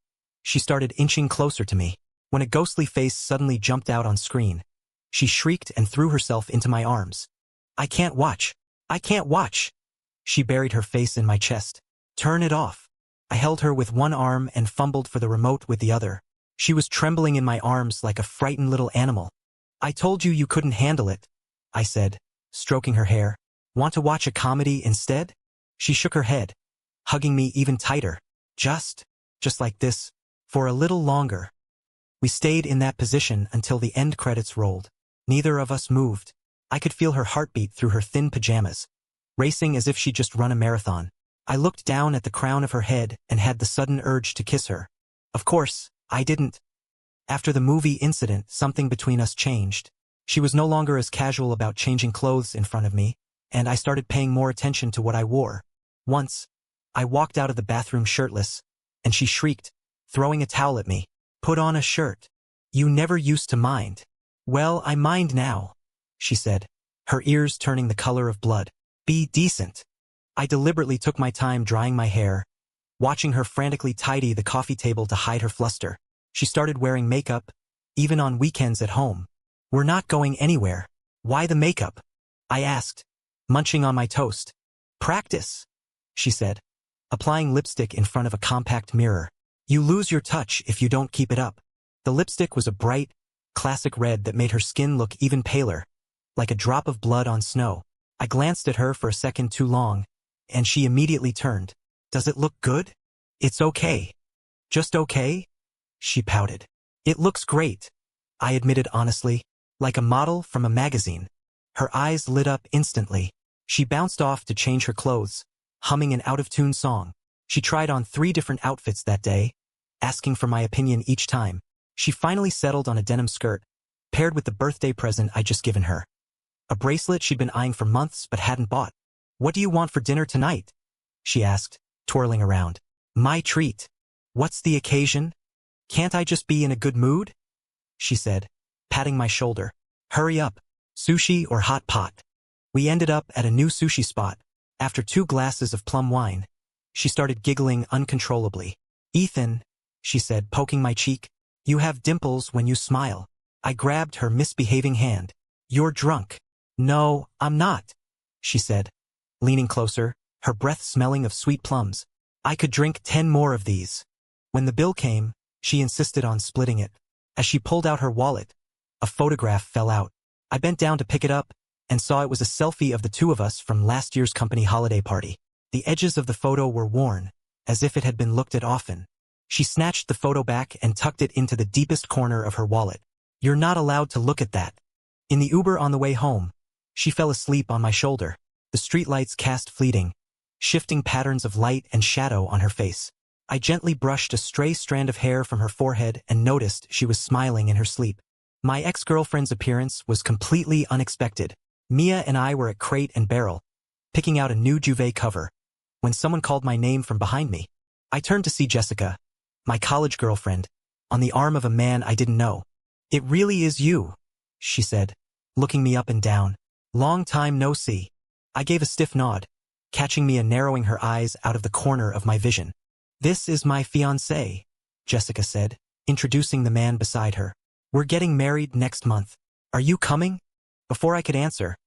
she started inching closer to me. When a ghostly face suddenly jumped out on screen, she shrieked and threw herself into my arms. I can't watch. I can't watch. She buried her face in my chest. Turn it off. I held her with one arm and fumbled for the remote with the other. She was trembling in my arms like a frightened little animal. I told you couldn't handle it, I said, stroking her hair. Want to watch a comedy instead? She shook her head, hugging me even tighter. Just like this, for a little longer. We stayed in that position until the end credits rolled. Neither of us moved. I could feel her heartbeat through her thin pajamas, racing as if she'd just run a marathon. I looked down at the crown of her head and had the sudden urge to kiss her. Of course, I didn't. After the movie incident, something between us changed. She was no longer as casual about changing clothes in front of me, and I started paying more attention to what I wore. Once, I walked out of the bathroom shirtless, and she shrieked, throwing a towel at me. Put on a shirt. You never used to mind. Well, I mind now, she said, her ears turning the color of blood. Be decent. I deliberately took my time drying my hair, watching her frantically tidy the coffee table to hide her fluster. She started wearing makeup, even on weekends at home. We're not going anywhere. Why the makeup? I asked, munching on my toast. Practice, she said, applying lipstick in front of a compact mirror. You lose your touch if you don't keep it up. The lipstick was a bright, classic red that made her skin look even paler, like a drop of blood on snow. I glanced at her for a second too long, and she immediately turned. Does it look good? It's okay. Just okay? She pouted. It looks great, I admitted honestly, like a model from a magazine. Her eyes lit up instantly. She bounced off to change her clothes, humming an out-of-tune song. She tried on 3 different outfits that day, asking for my opinion each time. She finally settled on a denim skirt, paired with the birthday present I'd just given her. A bracelet she'd been eyeing for months but hadn't bought. What do you want for dinner tonight? She asked, twirling around. My treat. What's the occasion? Can't I just be in a good mood? She said, patting my shoulder. Hurry up. Sushi or hot pot? We ended up at a new sushi spot. After 2 glasses of plum wine, she started giggling uncontrollably. Ethan, she said, poking my cheek, you have dimples when you smile. I grabbed her misbehaving hand. You're drunk. No, I'm not, she said, leaning closer, her breath smelling of sweet plums. I could drink 10 more of these. When the bill came, she insisted on splitting it. As she pulled out her wallet, a photograph fell out. I bent down to pick it up and saw it was a selfie of the 2 of us from last year's company holiday party. The edges of the photo were worn, as if it had been looked at often. She snatched the photo back and tucked it into the deepest corner of her wallet. You're not allowed to look at that. In the Uber on the way home, she fell asleep on my shoulder. The streetlights cast fleeting, shifting patterns of light and shadow on her face. I gently brushed a stray strand of hair from her forehead and noticed she was smiling in her sleep. My ex-girlfriend's appearance was completely unexpected. Mia and I were at Crate and Barrel, picking out a new duvet cover, when someone called my name from behind me. I turned to see Jessica, my college girlfriend, on the arm of a man I didn't know. "It really is you," she said, looking me up and down. "Long time no see." I gave a stiff nod, catching Mia narrowing her eyes out of the corner of my vision. "This is my fiancé," Jessica said, introducing the man beside her. "We're getting married next month. Are you coming?" Before I could answer,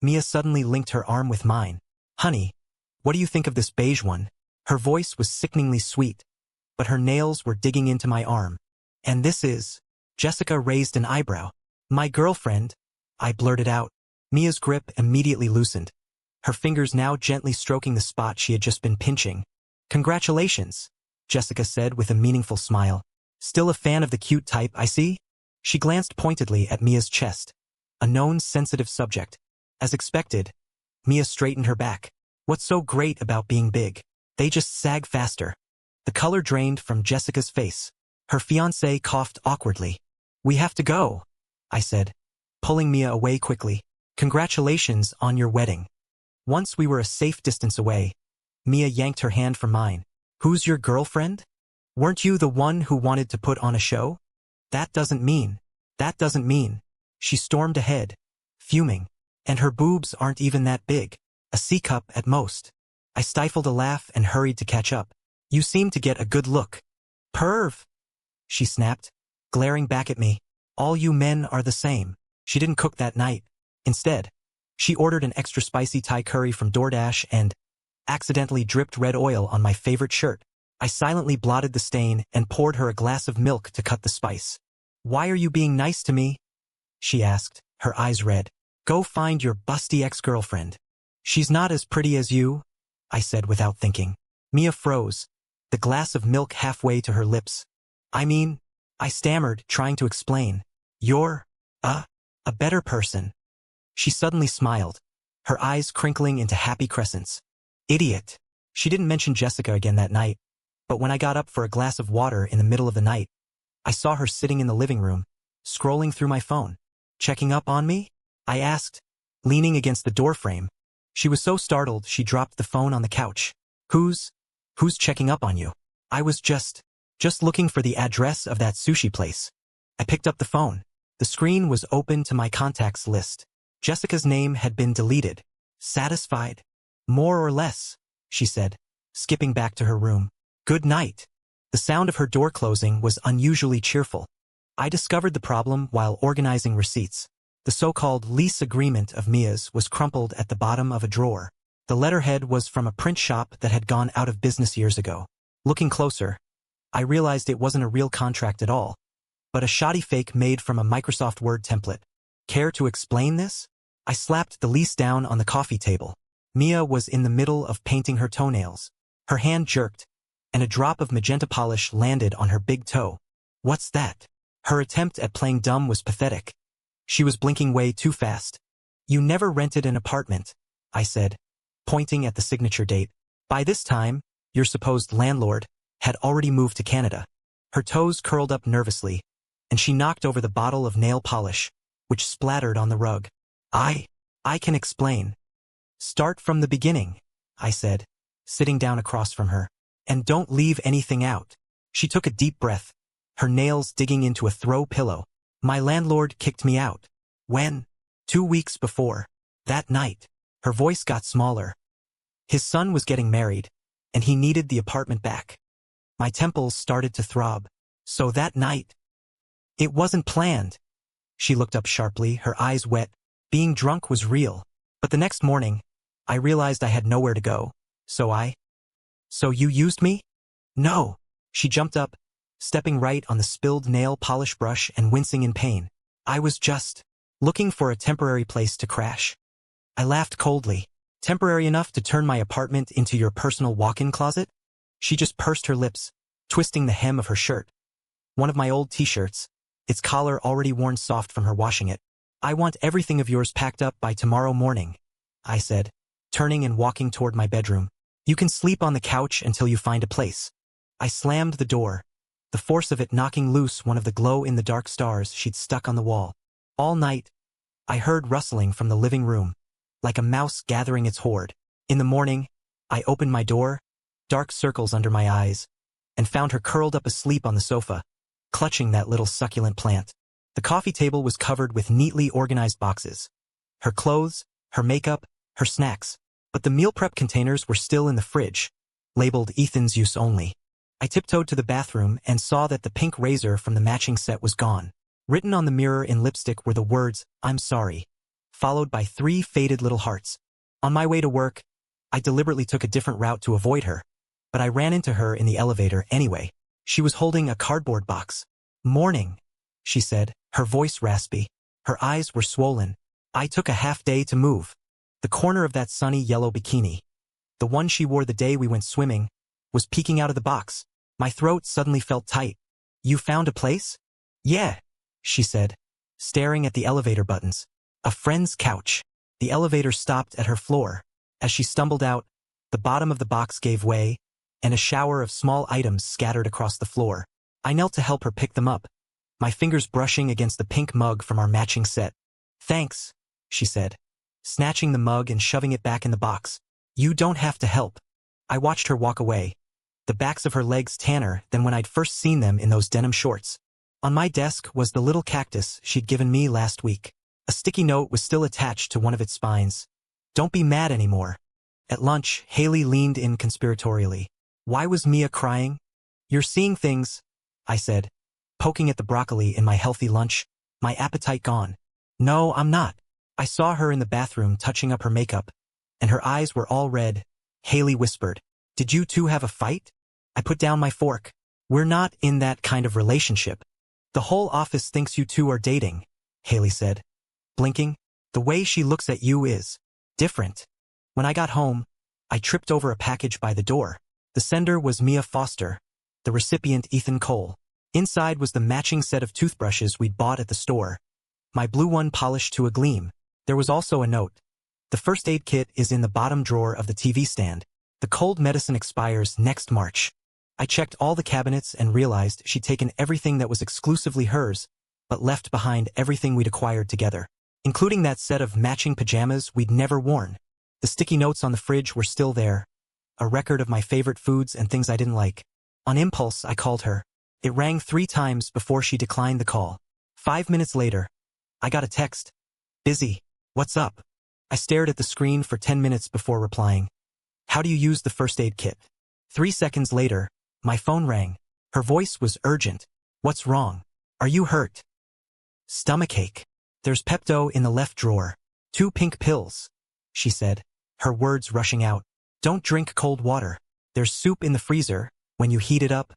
Mia suddenly linked her arm with mine. "Honey, what do you think of this beige one?" Her voice was sickeningly sweet, but her nails were digging into my arm. "And this is—" Jessica raised an eyebrow. "My girlfriend," I blurted out. Mia's grip immediately loosened, her fingers now gently stroking the spot she had just been pinching. "Congratulations," Jessica said with a meaningful smile. "Still a fan of the cute type, I see?" She glanced pointedly at Mia's chest, a known sensitive subject. As expected, Mia straightened her back. "What's so great about being big? They just sag faster." The color drained from Jessica's face. Her fiancé coughed awkwardly. "We have to go," I said, pulling Mia away quickly. "Congratulations on your wedding." Once we were a safe distance away, Mia yanked her hand from mine. "Who's your girlfriend? Weren't you the one who wanted to put on a show?" That doesn't mean. She stormed ahead, fuming. "And her boobs aren't even that big. A C-cup at most." I stifled a laugh and hurried to catch up. "You seem to get a good look." "Perv," she snapped, glaring back at me. "All you men are the same." She didn't cook that night. Instead, she ordered an extra spicy Thai curry from DoorDash and accidentally dripped red oil on my favorite shirt. I silently blotted the stain and poured her a glass of milk to cut the spice. "Why are you being nice to me?" she asked, her eyes red. "Go find your busty ex-girlfriend." "She's not as pretty as you," I said without thinking. Mia froze, the glass of milk halfway to her lips. I stammered, trying to explain. "You're a better person." She suddenly smiled, her eyes crinkling into happy crescents. "Idiot." She didn't mention Jessica again that night, but when I got up for a glass of water in the middle of the night, I saw her sitting in the living room, scrolling through my phone. "Checking up on me?" I asked, leaning against the doorframe. She was so startled she dropped the phone on the couch. Who's checking up on you?" "I was just looking for the address of that sushi place." I picked up the phone. The screen was open to my contacts list. Jessica's name had been deleted. "Satisfied?" "More or less," she said, skipping back to her room. "Good night." The sound of her door closing was unusually cheerful. I discovered the problem while organizing receipts. The so-called lease agreement of Mia's was crumpled at the bottom of a drawer. The letterhead was from a print shop that had gone out of business years ago. Looking closer, I realized it wasn't a real contract at all, but a shoddy fake made from a Microsoft Word template. Care to explain this? I slapped the lease down on the coffee table. Mia was in the middle of painting her toenails. Her hand jerked, and a drop of magenta polish landed on her big toe. "What's that?" Her attempt at playing dumb was pathetic. She was blinking way too fast. "You never rented an apartment," I said, pointing at the signature date. "By this time, your supposed landlord had already moved to Canada." Her toes curled up nervously, and she knocked over the bottle of nail polish, which splattered on the rug. I can explain." "Start from the beginning," I said, sitting down across from her. "And don't leave anything out." She took a deep breath, her nails digging into a throw pillow. "My landlord kicked me out." "When?" 2 weeks before. That night." Her voice got smaller. "His son was getting married, and he needed the apartment back." My temples started to throb. "So that night—" "It wasn't planned." She looked up sharply, her eyes wet. Being drunk was real. But the next morning, I realized I had nowhere to go. "So you used me?" "No." She jumped up, stepping right on the spilled nail polish brush and wincing in pain. "I was just looking for a temporary place to crash." I laughed coldly. "Temporary enough to turn my apartment into your personal walk-in closet?" She just pursed her lips, twisting the hem of her shirt. One of my old t-shirts, its collar already worn soft from her washing it. "I want everything of yours packed up by tomorrow morning," I said, turning and walking toward my bedroom. "You can sleep on the couch until you find a place." I slammed the door, the force of it knocking loose one of the glow-in-the-dark stars she'd stuck on the wall. All night, I heard rustling from the living room, like a mouse gathering its hoard. In the morning, I opened my door, dark circles under my eyes, and found her curled up asleep on the sofa, clutching that little succulent plant. The coffee table was covered with neatly organized boxes. Her clothes, her makeup, her snacks. But the meal prep containers were still in the fridge, labeled Ethan's use only. I tiptoed to the bathroom and saw that the pink razor from the matching set was gone. Written on the mirror in lipstick were the words, "I'm sorry," followed by 3 faded little hearts. On my way to work, I deliberately took a different route to avoid her, but I ran into her in the elevator anyway. She was holding a cardboard box. "Morning," she said, her voice raspy. Her eyes were swollen. I took a half day to move. The corner of that sunny yellow bikini, the one she wore the day we went swimming, was peeking out of the box. My throat suddenly felt tight. "You found a place?" "Yeah," she said, staring at the elevator buttons. "A friend's couch." The elevator stopped at her floor. As she stumbled out, the bottom of the box gave way, and a shower of small items scattered across the floor. I knelt to help her pick them up, my fingers brushing against the pink mug from our matching set. "Thanks," she said, snatching the mug and shoving it back in the box. "You don't have to help." I watched her walk away, the backs of her legs tanner than when I'd first seen them in those denim shorts. On my desk was the little cactus she'd given me last week. A sticky note was still attached to one of its spines. "Don't be mad anymore." At lunch, Haley leaned in conspiratorially. "Why was Mia crying?" "You're seeing things," I said, poking at the broccoli in my healthy lunch, my appetite gone. "No, I'm not." I saw her in the bathroom touching up her makeup, and her eyes were all red. Haley whispered, "Did you two have a fight?" I put down my fork. "We're not in that kind of relationship." "The whole office thinks you two are dating," Haley said, blinking. "The way she looks at you is different." When I got home, I tripped over a package by the door. The sender was Mia Foster, the recipient Ethan Cole. Inside was the matching set of toothbrushes we'd bought at the store, my blue one polished to a gleam. There was also a note. "The first aid kit is in the bottom drawer of the TV stand. The cold medicine expires next March." I checked all the cabinets and realized she'd taken everything that was exclusively hers, but left behind everything we'd acquired together, including that set of matching pajamas we'd never worn. The sticky notes on the fridge were still there, a record of my favorite foods and things I didn't like. On impulse, I called her. It rang 3 times before she declined the call. 5 minutes later, I got a text. "Busy. What's up?" I stared at the screen for 10 minutes before replying. "How do you use the first aid kit?" 3 seconds later, my phone rang. Her voice was urgent. "What's wrong? Are you hurt?" "Stomachache. There's Pepto in the left drawer. 2 pink pills," she said, her words rushing out. "Don't drink cold water. There's soup in the freezer. When you heat it up."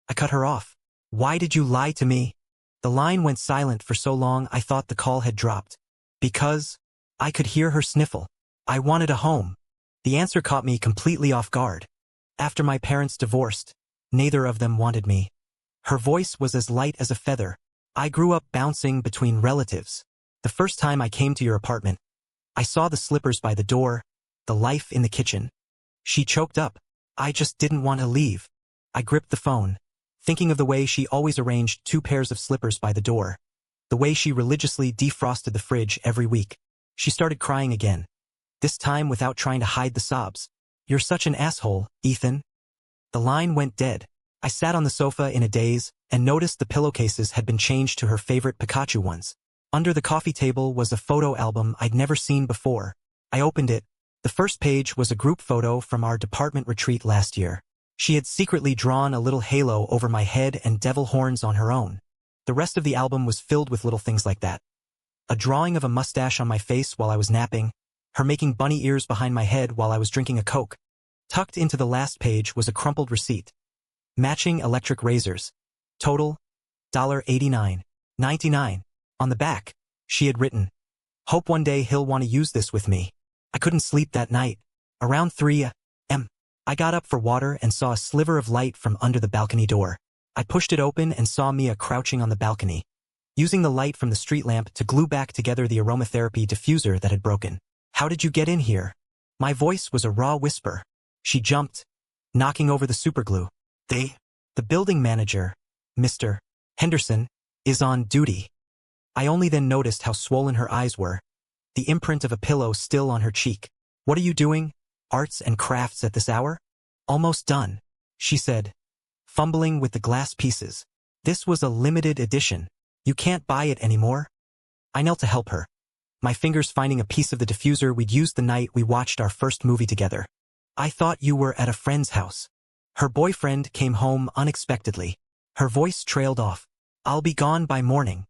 I cut her off. "Why did you lie to me?" The line went silent for so long I thought the call had dropped. "Because," I could hear her sniffle, "I wanted a home." The answer caught me completely off guard. After my parents divorced, neither of them wanted me. Her voice was as light as a feather. "I grew up bouncing between relatives. The first time I came to your apartment, I saw the slippers by the door, the life in the kitchen." She choked up. "I just didn't want to leave." I gripped the phone, thinking of the way she always arranged 2 pairs of slippers by the door, the way she religiously defrosted the fridge every week. She started crying again, this time without trying to hide the sobs. "You're such an asshole, Ethan." The line went dead. I sat on the sofa in a daze and noticed the pillowcases had been changed to her favorite Pikachu ones. Under the coffee table was a photo album I'd never seen before. I opened it. The first page was a group photo from our department retreat last year. She had secretly drawn a little halo over my head and devil horns on her own. The rest of the album was filled with little things like that. A drawing of a mustache on my face while I was napping, her making bunny ears behind my head while I was drinking a Coke. Tucked into the last page was a crumpled receipt. Matching electric razors. Total, $89.99. On the back, she had written, "Hope one day he'll want to use this with me." I couldn't sleep that night. Around 3 a.m., I got up for water and saw a sliver of light from under the balcony door. I pushed it open and saw Mia crouching on the balcony, using the light from the street lamp to glue back together the aromatherapy diffuser that had broken. "How did you get in here?" My voice was a raw whisper. She jumped, knocking over the superglue. The building manager, Mr. Henderson, is on duty." I only then noticed how swollen her eyes were, the imprint of a pillow still on her cheek. "What are you doing?" Arts and crafts at this hour? Almost done, she said, fumbling with the glass pieces. This was a limited edition. You can't buy it anymore. I knelt to help her, my fingers finding a piece of the diffuser we'd used the night we watched our first movie together. I thought you were at a friend's house. Her boyfriend came home unexpectedly. Her voice trailed off. I'll be gone by morning.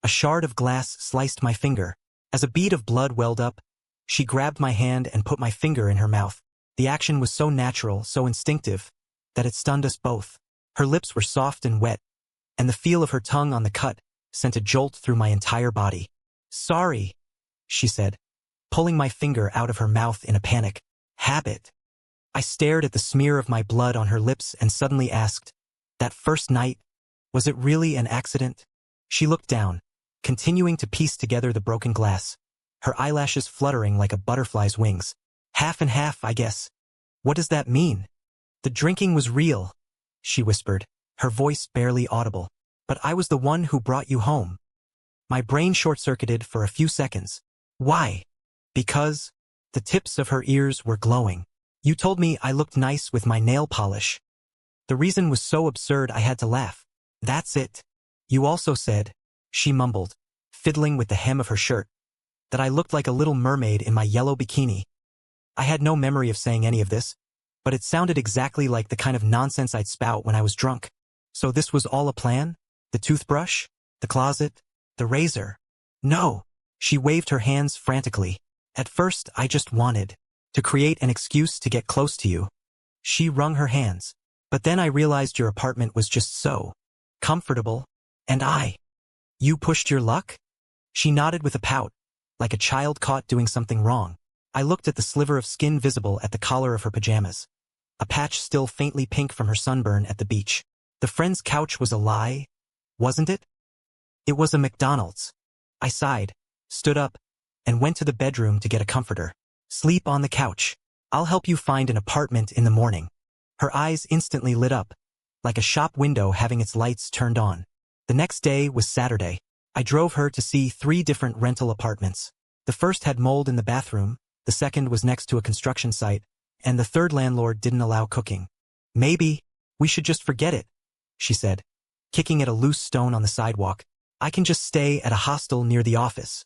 A shard of glass sliced my finger. As a bead of blood welled up, she grabbed my hand and put my finger in her mouth. The action was so natural, so instinctive, that it stunned us both. Her lips were soft and wet, and the feel of her tongue on the cut sent a jolt through my entire body. Sorry, she said, pulling my finger out of her mouth in a panic. Habit. I stared at the smear of my blood on her lips and suddenly asked, that first night, was it really an accident? She looked down, continuing to piece together the broken glass, her eyelashes fluttering like a butterfly's wings. Half and half, I guess. What does that mean? The drinking was real, she whispered, her voice barely audible. But I was the one who brought you home. My brain short-circuited for a few seconds. Why? Because the tips of her ears were glowing. You told me I looked nice with my nail polish. The reason was so absurd I had to laugh. That's it. You also said, she mumbled, fiddling with the hem of her shirt, that I looked like a little mermaid in my yellow bikini. I had no memory of saying any of this, but it sounded exactly like the kind of nonsense I'd spout when I was drunk. So this was all a plan? The toothbrush? The closet? The razor? No. She waved her hands frantically. At first, I just wanted to create an excuse to get close to you. She wrung her hands. But then I realized your apartment was just so comfortable. And You pushed your luck? She nodded with a pout, like a child caught doing something wrong. I looked at the sliver of skin visible at the collar of her pajamas, a patch still faintly pink from her sunburn at the beach. The friend's couch was a lie, wasn't it? It was a McDonald's. I sighed, stood up, and went to the bedroom to get a comforter. Sleep on the couch. I'll help you find an apartment in the morning. Her eyes instantly lit up, like a shop window having its lights turned on. The next day was Saturday. I drove her to see 3 different rental apartments. The first had mold in the bathroom, the second was next to a construction site, and the third landlord didn't allow cooking. Maybe we should just forget it, she said, kicking at a loose stone on the sidewalk. I can just stay at a hostel near the office.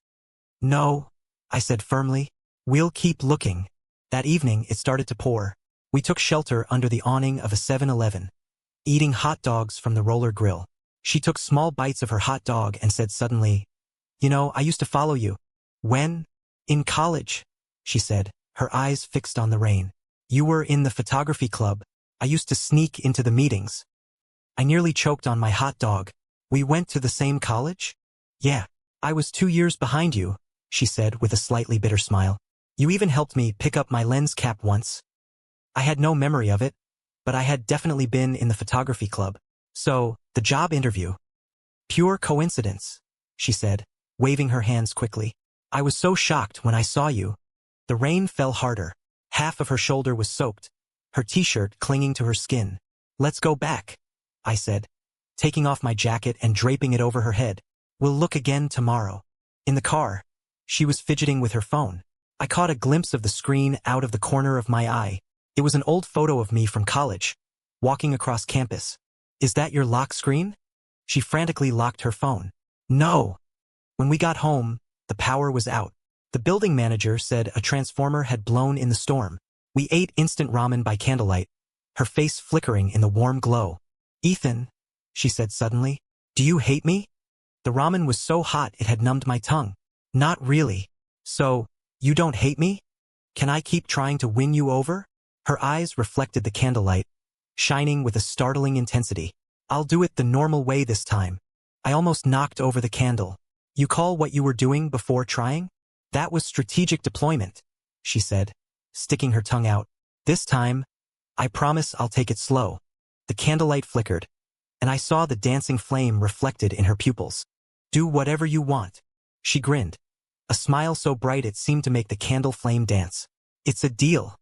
No, I said firmly. We'll keep looking. That evening, it started to pour. We took shelter under the awning of a 7-Eleven, eating hot dogs from the roller grill. She took small bites of her hot dog and said suddenly, You know, I used to follow you. When? In college, she said, her eyes fixed on the rain. You were in the photography club. I used to sneak into the meetings. I nearly choked on my hot dog. We went to the same college? Yeah. I was 2 years behind you, she said with a slightly bitter smile. You even helped me pick up my lens cap once. I had no memory of it, but I had definitely been in the photography club. So, the job interview. Pure coincidence, she said, waving her hands quickly. I was so shocked when I saw you. The rain fell harder. Half of her shoulder was soaked, her t-shirt clinging to her skin. Let's go back, I said, taking off my jacket and draping it over her head. We'll look again tomorrow. In the car, she was fidgeting with her phone. I caught a glimpse of the screen out of the corner of my eye. It was an old photo of me from college, walking across campus. Is that your lock screen? She frantically locked her phone. No. When we got home, the power was out. The building manager said a transformer had blown in the storm. We ate instant ramen by candlelight, her face flickering in the warm glow. Ethan, she said suddenly, do you hate me? The ramen was so hot it had numbed my tongue. Not really. So, you don't hate me? Can I keep trying to win you over? Her eyes reflected the candlelight, shining with a startling intensity. I'll do it the normal way this time. I almost knocked over the candle. You call what you were doing before trying? That was strategic deployment, she said, sticking her tongue out. This time, I promise I'll take it slow. The candlelight flickered, and I saw the dancing flame reflected in her pupils. Do whatever you want. She grinned, a smile so bright it seemed to make the candle flame dance. It's a deal.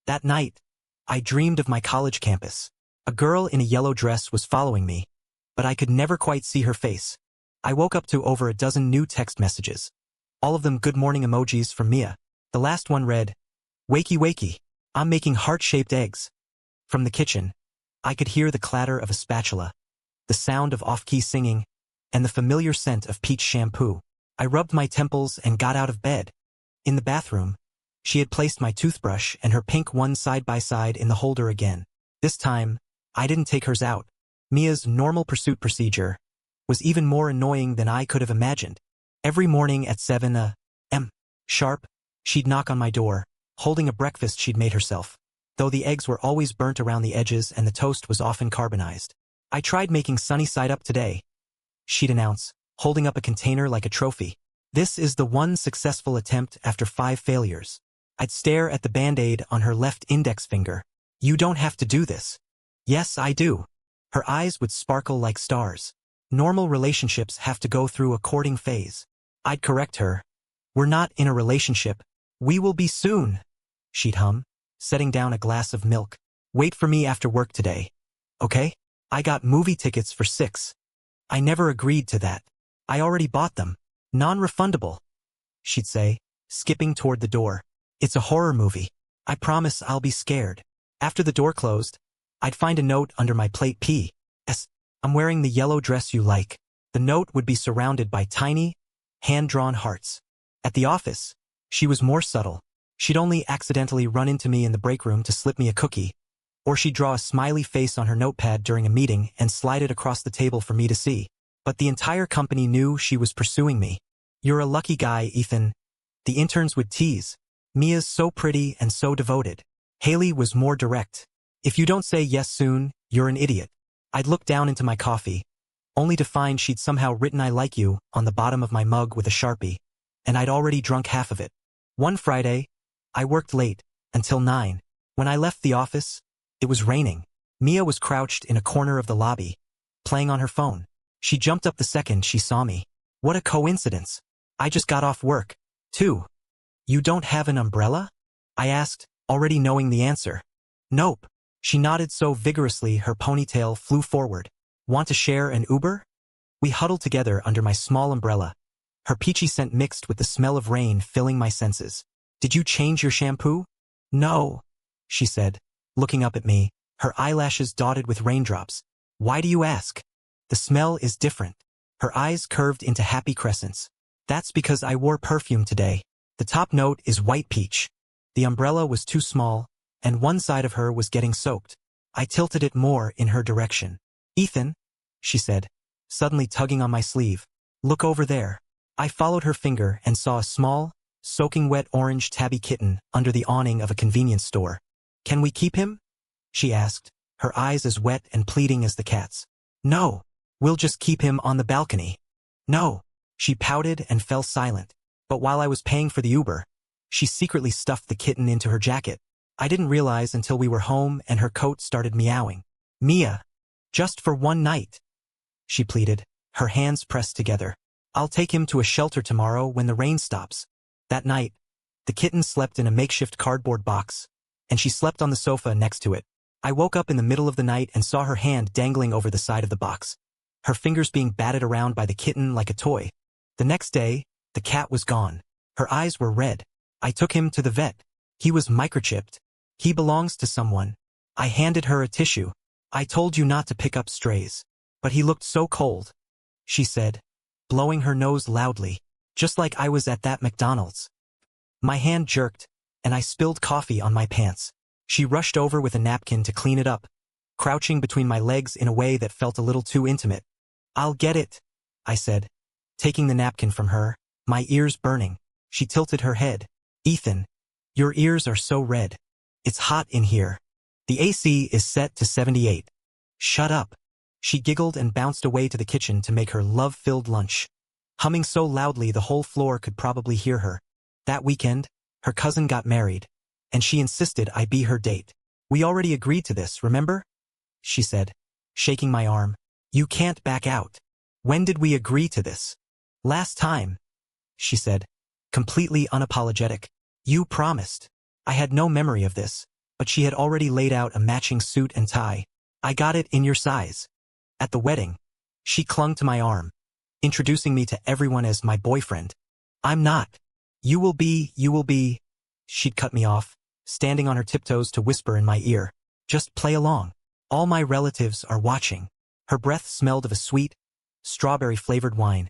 That night, I dreamed of my college campus. A girl in a yellow dress was following me, but I could never quite see her face. I woke up to over a dozen new text messages, all of them good morning emojis from Mia. The last one read, Wakey wakey. I'm making heart-shaped eggs. From the kitchen, I could hear the clatter of a spatula, the sound of off-key singing, and the familiar scent of peach shampoo. I rubbed my temples and got out of bed. In the bathroom, she had placed my toothbrush and her pink one side by side in the holder again. This time, I didn't take hers out. Mia's normal pursuit procedure was even more annoying than I could have imagined. Every morning at 7 a.m. sharp, she'd knock on my door, holding a breakfast she'd made herself, though the eggs were always burnt around the edges and the toast was often carbonized. I tried making sunny side up today, she'd announce, holding up a container like a trophy. This is the one successful attempt after 5 failures. I'd stare at the Band-Aid on her left index finger. You don't have to do this. Yes, I do. Her eyes would sparkle like stars. Normal relationships have to go through a courting phase. I'd correct her. We're not in a relationship. We will be soon, she'd hum, setting down a glass of milk. Wait for me after work today. Okay? I got movie tickets for 6. I never agreed to that. I already bought them. Non-refundable, she'd say, skipping toward the door. It's a horror movie. I promise I'll be scared. After the door closed, I'd find a note under my plate P.S. I'm wearing the yellow dress you like. The note would be surrounded by tiny, hand-drawn hearts. At the office, she was more subtle. She'd only accidentally run into me in the break room to slip me a cookie, or she'd draw a smiley face on her notepad during a meeting and slide it across the table for me to see. But the entire company knew she was pursuing me. You're a lucky guy, Ethan. The interns would tease. Mia's so pretty and so devoted. Haley was more direct. If you don't say yes soon, you're an idiot. I'd look down into my coffee, only to find she'd somehow written I like you on the bottom of my mug with a Sharpie, and I'd already drunk half of it. One Friday, I worked late, until 9. When I left the office, it was raining. Mia was crouched in a corner of the lobby, playing on her phone. She jumped up the second she saw me. What a coincidence. I just got off work, too. You don't have an umbrella? I asked, already knowing the answer. Nope. She nodded so vigorously her ponytail flew forward. Want to share an Uber? We huddled together under my small umbrella, her peachy scent mixed with the smell of rain filling my senses. Did you change your shampoo? No, she said, looking up at me, her eyelashes dotted with raindrops. Why do you ask? The smell is different. Her eyes curved into happy crescents. That's because I wore perfume today. The top note is white peach. The umbrella was too small, and one side of her was getting soaked. I tilted it more in her direction. Ethan, she said, suddenly tugging on my sleeve. Look over there. I followed her finger and saw a small, soaking wet orange tabby kitten under the awning of a convenience store. Can we keep him? She asked, her eyes as wet and pleading as the cat's. No, we'll just keep him on the balcony. No, she pouted and fell silent. But while I was paying for the Uber, she secretly stuffed the kitten into her jacket. I didn't realize until we were home and her coat started meowing. Mia, just for one night, she pleaded, her hands pressed together. I'll take him to a shelter tomorrow when the rain stops. That night, the kitten slept in a makeshift cardboard box, and she slept on the sofa next to it. I woke up in the middle of the night and saw her hand dangling over the side of the box, her fingers being batted around by the kitten like a toy. The next day, the cat was gone. Her eyes were red. I took him to the vet. He was microchipped. He belongs to someone. I handed her a tissue. I told you not to pick up strays. But he looked so cold, she said, blowing her nose loudly, just like I was at that McDonald's. My hand jerked, and I spilled coffee on my pants. She rushed over with a napkin to clean it up, crouching between my legs in a way that felt a little too intimate. I'll get it, I said, taking the napkin from her, my ears burning. She tilted her head. Ethan, your ears are so red. It's hot in here. The AC is set to 78. Shut up. She giggled and bounced away to the kitchen to make her love-filled lunch, humming so loudly the whole floor could probably hear her. That weekend, her cousin got married, and she insisted I be her date. We already agreed to this, remember? She said, shaking my arm. You can't back out. When did we agree to this? Last time, she said, completely unapologetic. You promised. I had no memory of this, but she had already laid out a matching suit and tie. I got it in your size. At the wedding, she clung to my arm, introducing me to everyone as my boyfriend. I'm not. You will be. She'd cut me off, standing on her tiptoes to whisper in my ear, "Just play along. All my relatives are watching." Her breath smelled of a sweet, strawberry-flavored wine,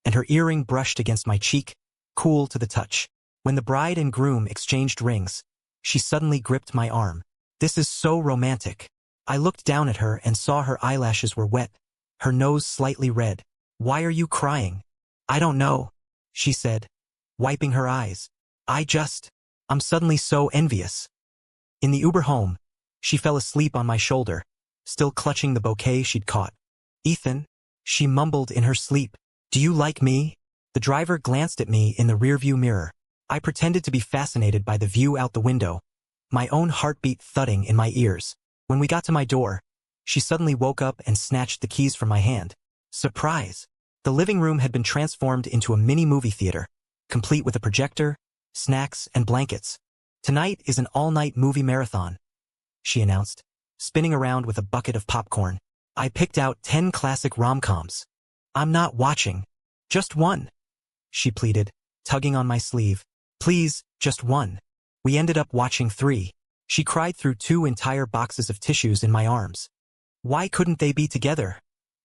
and her earring brushed against my cheek, cool to the touch. When the bride and groom exchanged rings, she suddenly gripped my arm. "This is so romantic." I looked down at her and saw her eyelashes were wet, her nose slightly red. "Why are you crying?" "I don't know," she said, wiping her eyes. I'm suddenly so envious." In the Uber home, she fell asleep on my shoulder, still clutching the bouquet she'd caught. "Ethan," she mumbled in her sleep, "do you like me?" The driver glanced at me in the rearview mirror. I pretended to be fascinated by the view out the window, my own heartbeat thudding in my ears. When we got to my door, she suddenly woke up and snatched the keys from my hand. Surprise! The living room had been transformed into a mini movie theater, complete with a projector, snacks, and blankets. "Tonight is an all-night movie marathon," she announced, spinning around with a bucket of popcorn. I picked out 10 classic rom-coms. "I'm not watching. Just one," she pleaded, tugging on my sleeve. "Please, just one." We ended up watching 3. She cried through 2 entire boxes of tissues in my arms. "Why couldn't they be together?"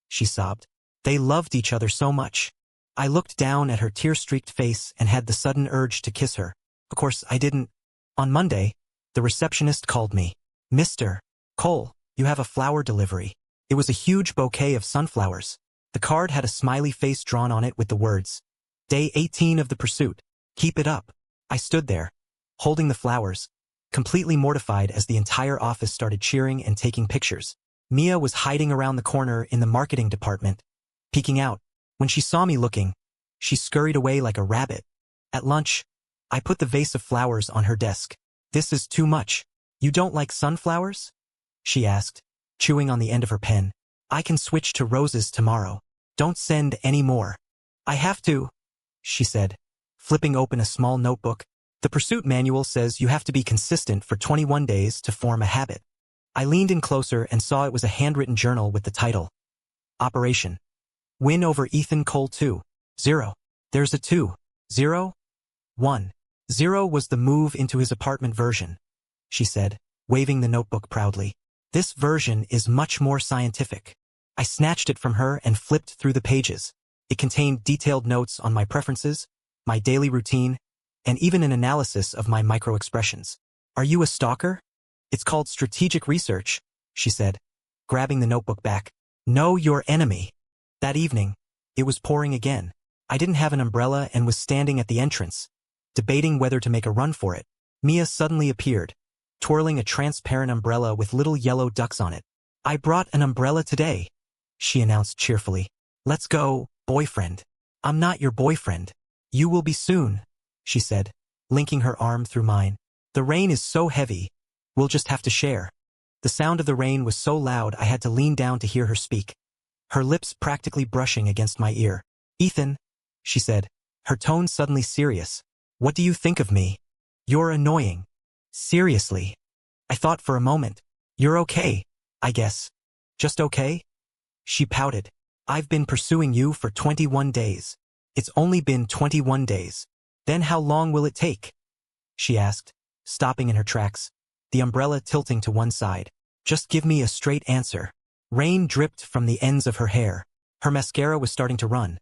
she sobbed. "They loved each other so much." I looked down at her tear-streaked face and had the sudden urge to kiss her. Of course, I didn't. On Monday, the receptionist called me. "Mr. Cole, you have a flower delivery." It was a huge bouquet of sunflowers. The card had a smiley face drawn on it with the words, "Day 18 of the pursuit. Keep it up." I stood there, holding the flowers, completely mortified as the entire office started cheering and taking pictures. Mia was hiding around the corner in the marketing department, peeking out. When she saw me looking, she scurried away like a rabbit. At lunch, I put the vase of flowers on her desk. "This is too much." "You don't like sunflowers?" she asked, chewing on the end of her pen. "I can switch to roses tomorrow. Don't send any more." "I have to," she said, flipping open a small notebook. "The pursuit manual says you have to be consistent for 21 days to form a habit." I leaned in closer and saw it was a handwritten journal with the title, Operation Win Over Ethan Cole 2-0. "There's a 2-0. 1-0 was the move into his apartment version," she said, waving the notebook proudly. "This version is much more scientific." I snatched it from her and flipped through the pages. It contained detailed notes on my preferences, my daily routine, and even an analysis of my micro-expressions. "Are you a stalker?" "It's called strategic research," she said, grabbing the notebook back. "Know your enemy." That evening, it was pouring again. I didn't have an umbrella and was standing at the entrance, debating whether to make a run for it. Mia suddenly appeared, twirling a transparent umbrella with little yellow ducks on it. "I brought an umbrella today," she announced cheerfully. "Let's go, boyfriend." "I'm not your boyfriend." "You will be soon," she said, linking her arm through mine. "The rain is so heavy, we'll just have to share." The sound of the rain was so loud I had to lean down to hear her speak, her lips practically brushing against my ear. "Ethan," she said, her tone suddenly serious, "what do you think of me?" "You're annoying." "Seriously." I thought for a moment. "You're okay, I guess." "Just okay?" She pouted. "I've been pursuing you for 21 days. It's only been 21 days. Then how long will it take?" she asked, stopping in her tracks, the umbrella tilting to one side. "Just give me a straight answer." Rain dripped from the ends of her hair. Her mascara was starting to run,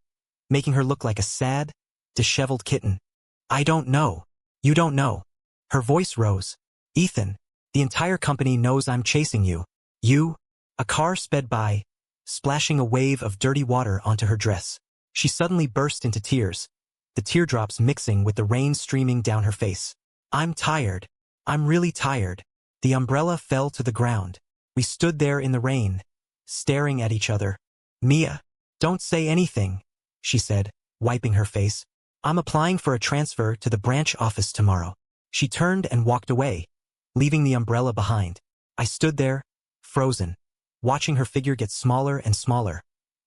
making her look like a sad, disheveled kitten. "I don't know." "You don't know." Her voice rose. "Ethan, the entire company knows I'm chasing you." "You?" A car sped by, splashing a wave of dirty water onto her dress. She suddenly burst into tears, the teardrops mixing with the rain streaming down her face. "I'm tired. I'm really tired." The umbrella fell to the ground. We stood there in the rain, staring at each other. "Mia, don't say anything," she said, wiping her face. "I'm applying for a transfer to the branch office tomorrow." She turned and walked away, leaving the umbrella behind. I stood there, frozen, watching her figure get smaller and smaller,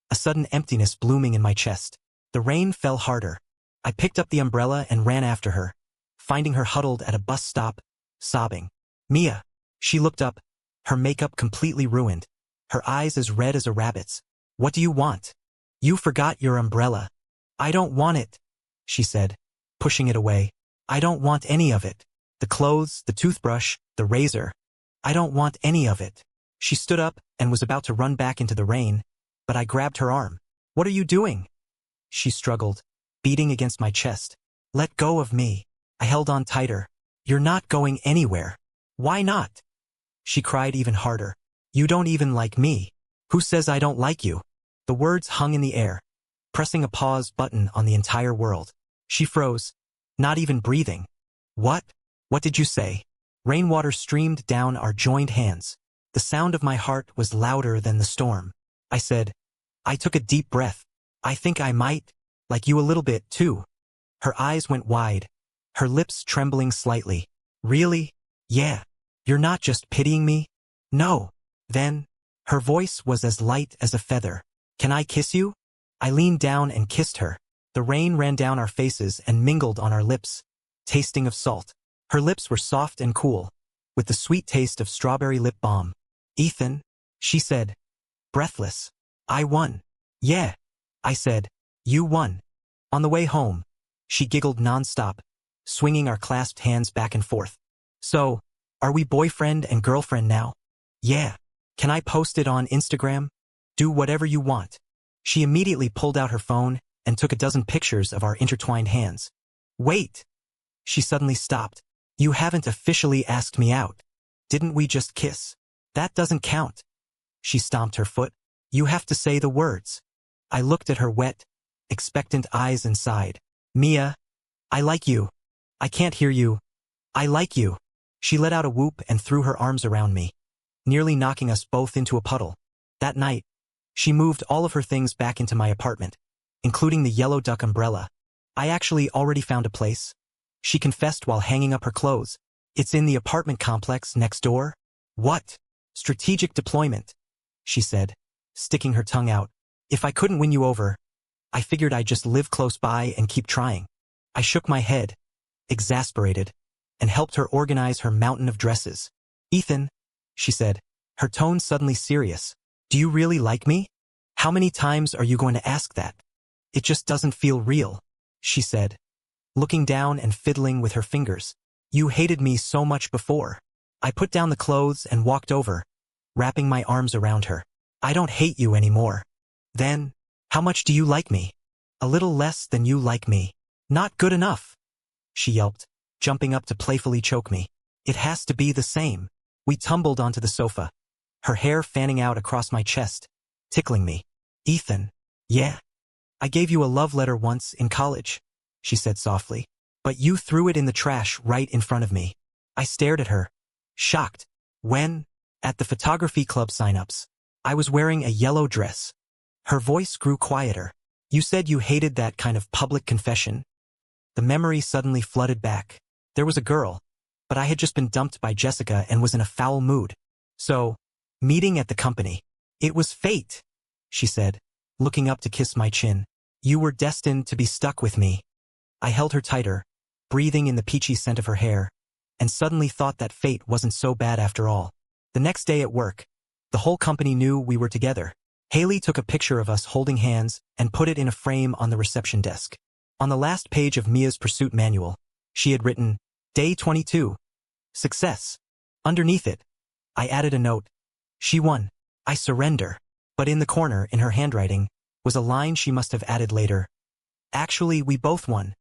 a sudden emptiness blooming in my chest. The rain fell harder. I picked up the umbrella and ran after her, finding her huddled at a bus stop, sobbing. "Mia." She looked up, her makeup completely ruined, her eyes as red as a rabbit's. "What do you want?" "You forgot your umbrella." "I don't want it," she said, pushing it away. "I don't want any of it." The clothes, the toothbrush, the razor. I don't want any of it. She stood up and was about to run back into the rain, but I grabbed her arm. What are you doing? She struggled, beating against my chest. Let go of me. I held on tighter. You're not going anywhere. Why not? She cried even harder. You don't even like me. Who says I don't like you? The words hung in the air, pressing a pause button on the entire world. She froze, not even breathing. What? What did you say? Rainwater streamed down our joined hands. The sound of my heart was louder than the storm. I said, I took a deep breath. I think I might like you a little bit, too. Her eyes went wide, her lips trembling slightly. Really? Yeah. You're not just pitying me? No. Then, her voice was as light as a feather. Can I kiss you? I leaned down and kissed her. The rain ran down our faces and mingled on our lips, tasting of salt. Her lips were soft and cool, with the sweet taste of strawberry lip balm. Ethan, she said, breathless. I won. Yeah, I said. You won. On the way home, she giggled nonstop, swinging our clasped hands back and forth. So, are we boyfriend and girlfriend now? Yeah. Can I post it on Instagram? Do whatever you want. She immediately pulled out her phone and took a dozen pictures of our intertwined hands. Wait! She suddenly stopped. You haven't officially asked me out. Didn't we just kiss? That doesn't count. She stomped her foot. You have to say the words. I looked at her wet, expectant eyes and sighed. Mia, I like you. I can't hear you. I like you. She let out a whoop and threw her arms around me, nearly knocking us both into a puddle. That night, she moved all of her things back into my apartment, including the yellow duck umbrella. I actually already found a place, she confessed while hanging up her clothes. It's in the apartment complex next door. What? Strategic deployment, she said, sticking her tongue out. If I couldn't win you over, I figured I'd just live close by and keep trying. I shook my head, exasperated, and helped her organize her mountain of dresses. Ethan, she said, her tone suddenly serious. Do you really like me? How many times are you going to ask that? It just doesn't feel real, she said, looking down and fiddling with her fingers. You hated me so much before. I put down the clothes and walked over, wrapping my arms around her. I don't hate you anymore. Then, how much do you like me? A little less than you like me. Not good enough, she yelped, jumping up to playfully choke me. It has to be the same. We tumbled onto the sofa, her hair fanning out across my chest, tickling me. Ethan, yeah. I gave you a love letter once in college, she said softly, but you threw it in the trash right in front of me. I stared at her, shocked. When? At the photography club sign-ups. I was wearing a yellow dress. Her voice grew quieter. You said you hated that kind of public confession. The memory suddenly flooded back. There was a girl, but I had just been dumped by Jessica and was in a foul mood. So, meeting at the company. It was fate, she said, looking up to kiss my chin. You were destined to be stuck with me. I held her tighter, breathing in the peachy scent of her hair, and suddenly thought that fate wasn't so bad after all. The next day at work, the whole company knew we were together. Haley took a picture of us holding hands and put it in a frame on the reception desk. On the last page of Mia's pursuit manual, she had written, Day 22. Success. Underneath it, I added a note. She won. I surrender. But in the corner, in her handwriting, was a line she must have added later. Actually, we both won.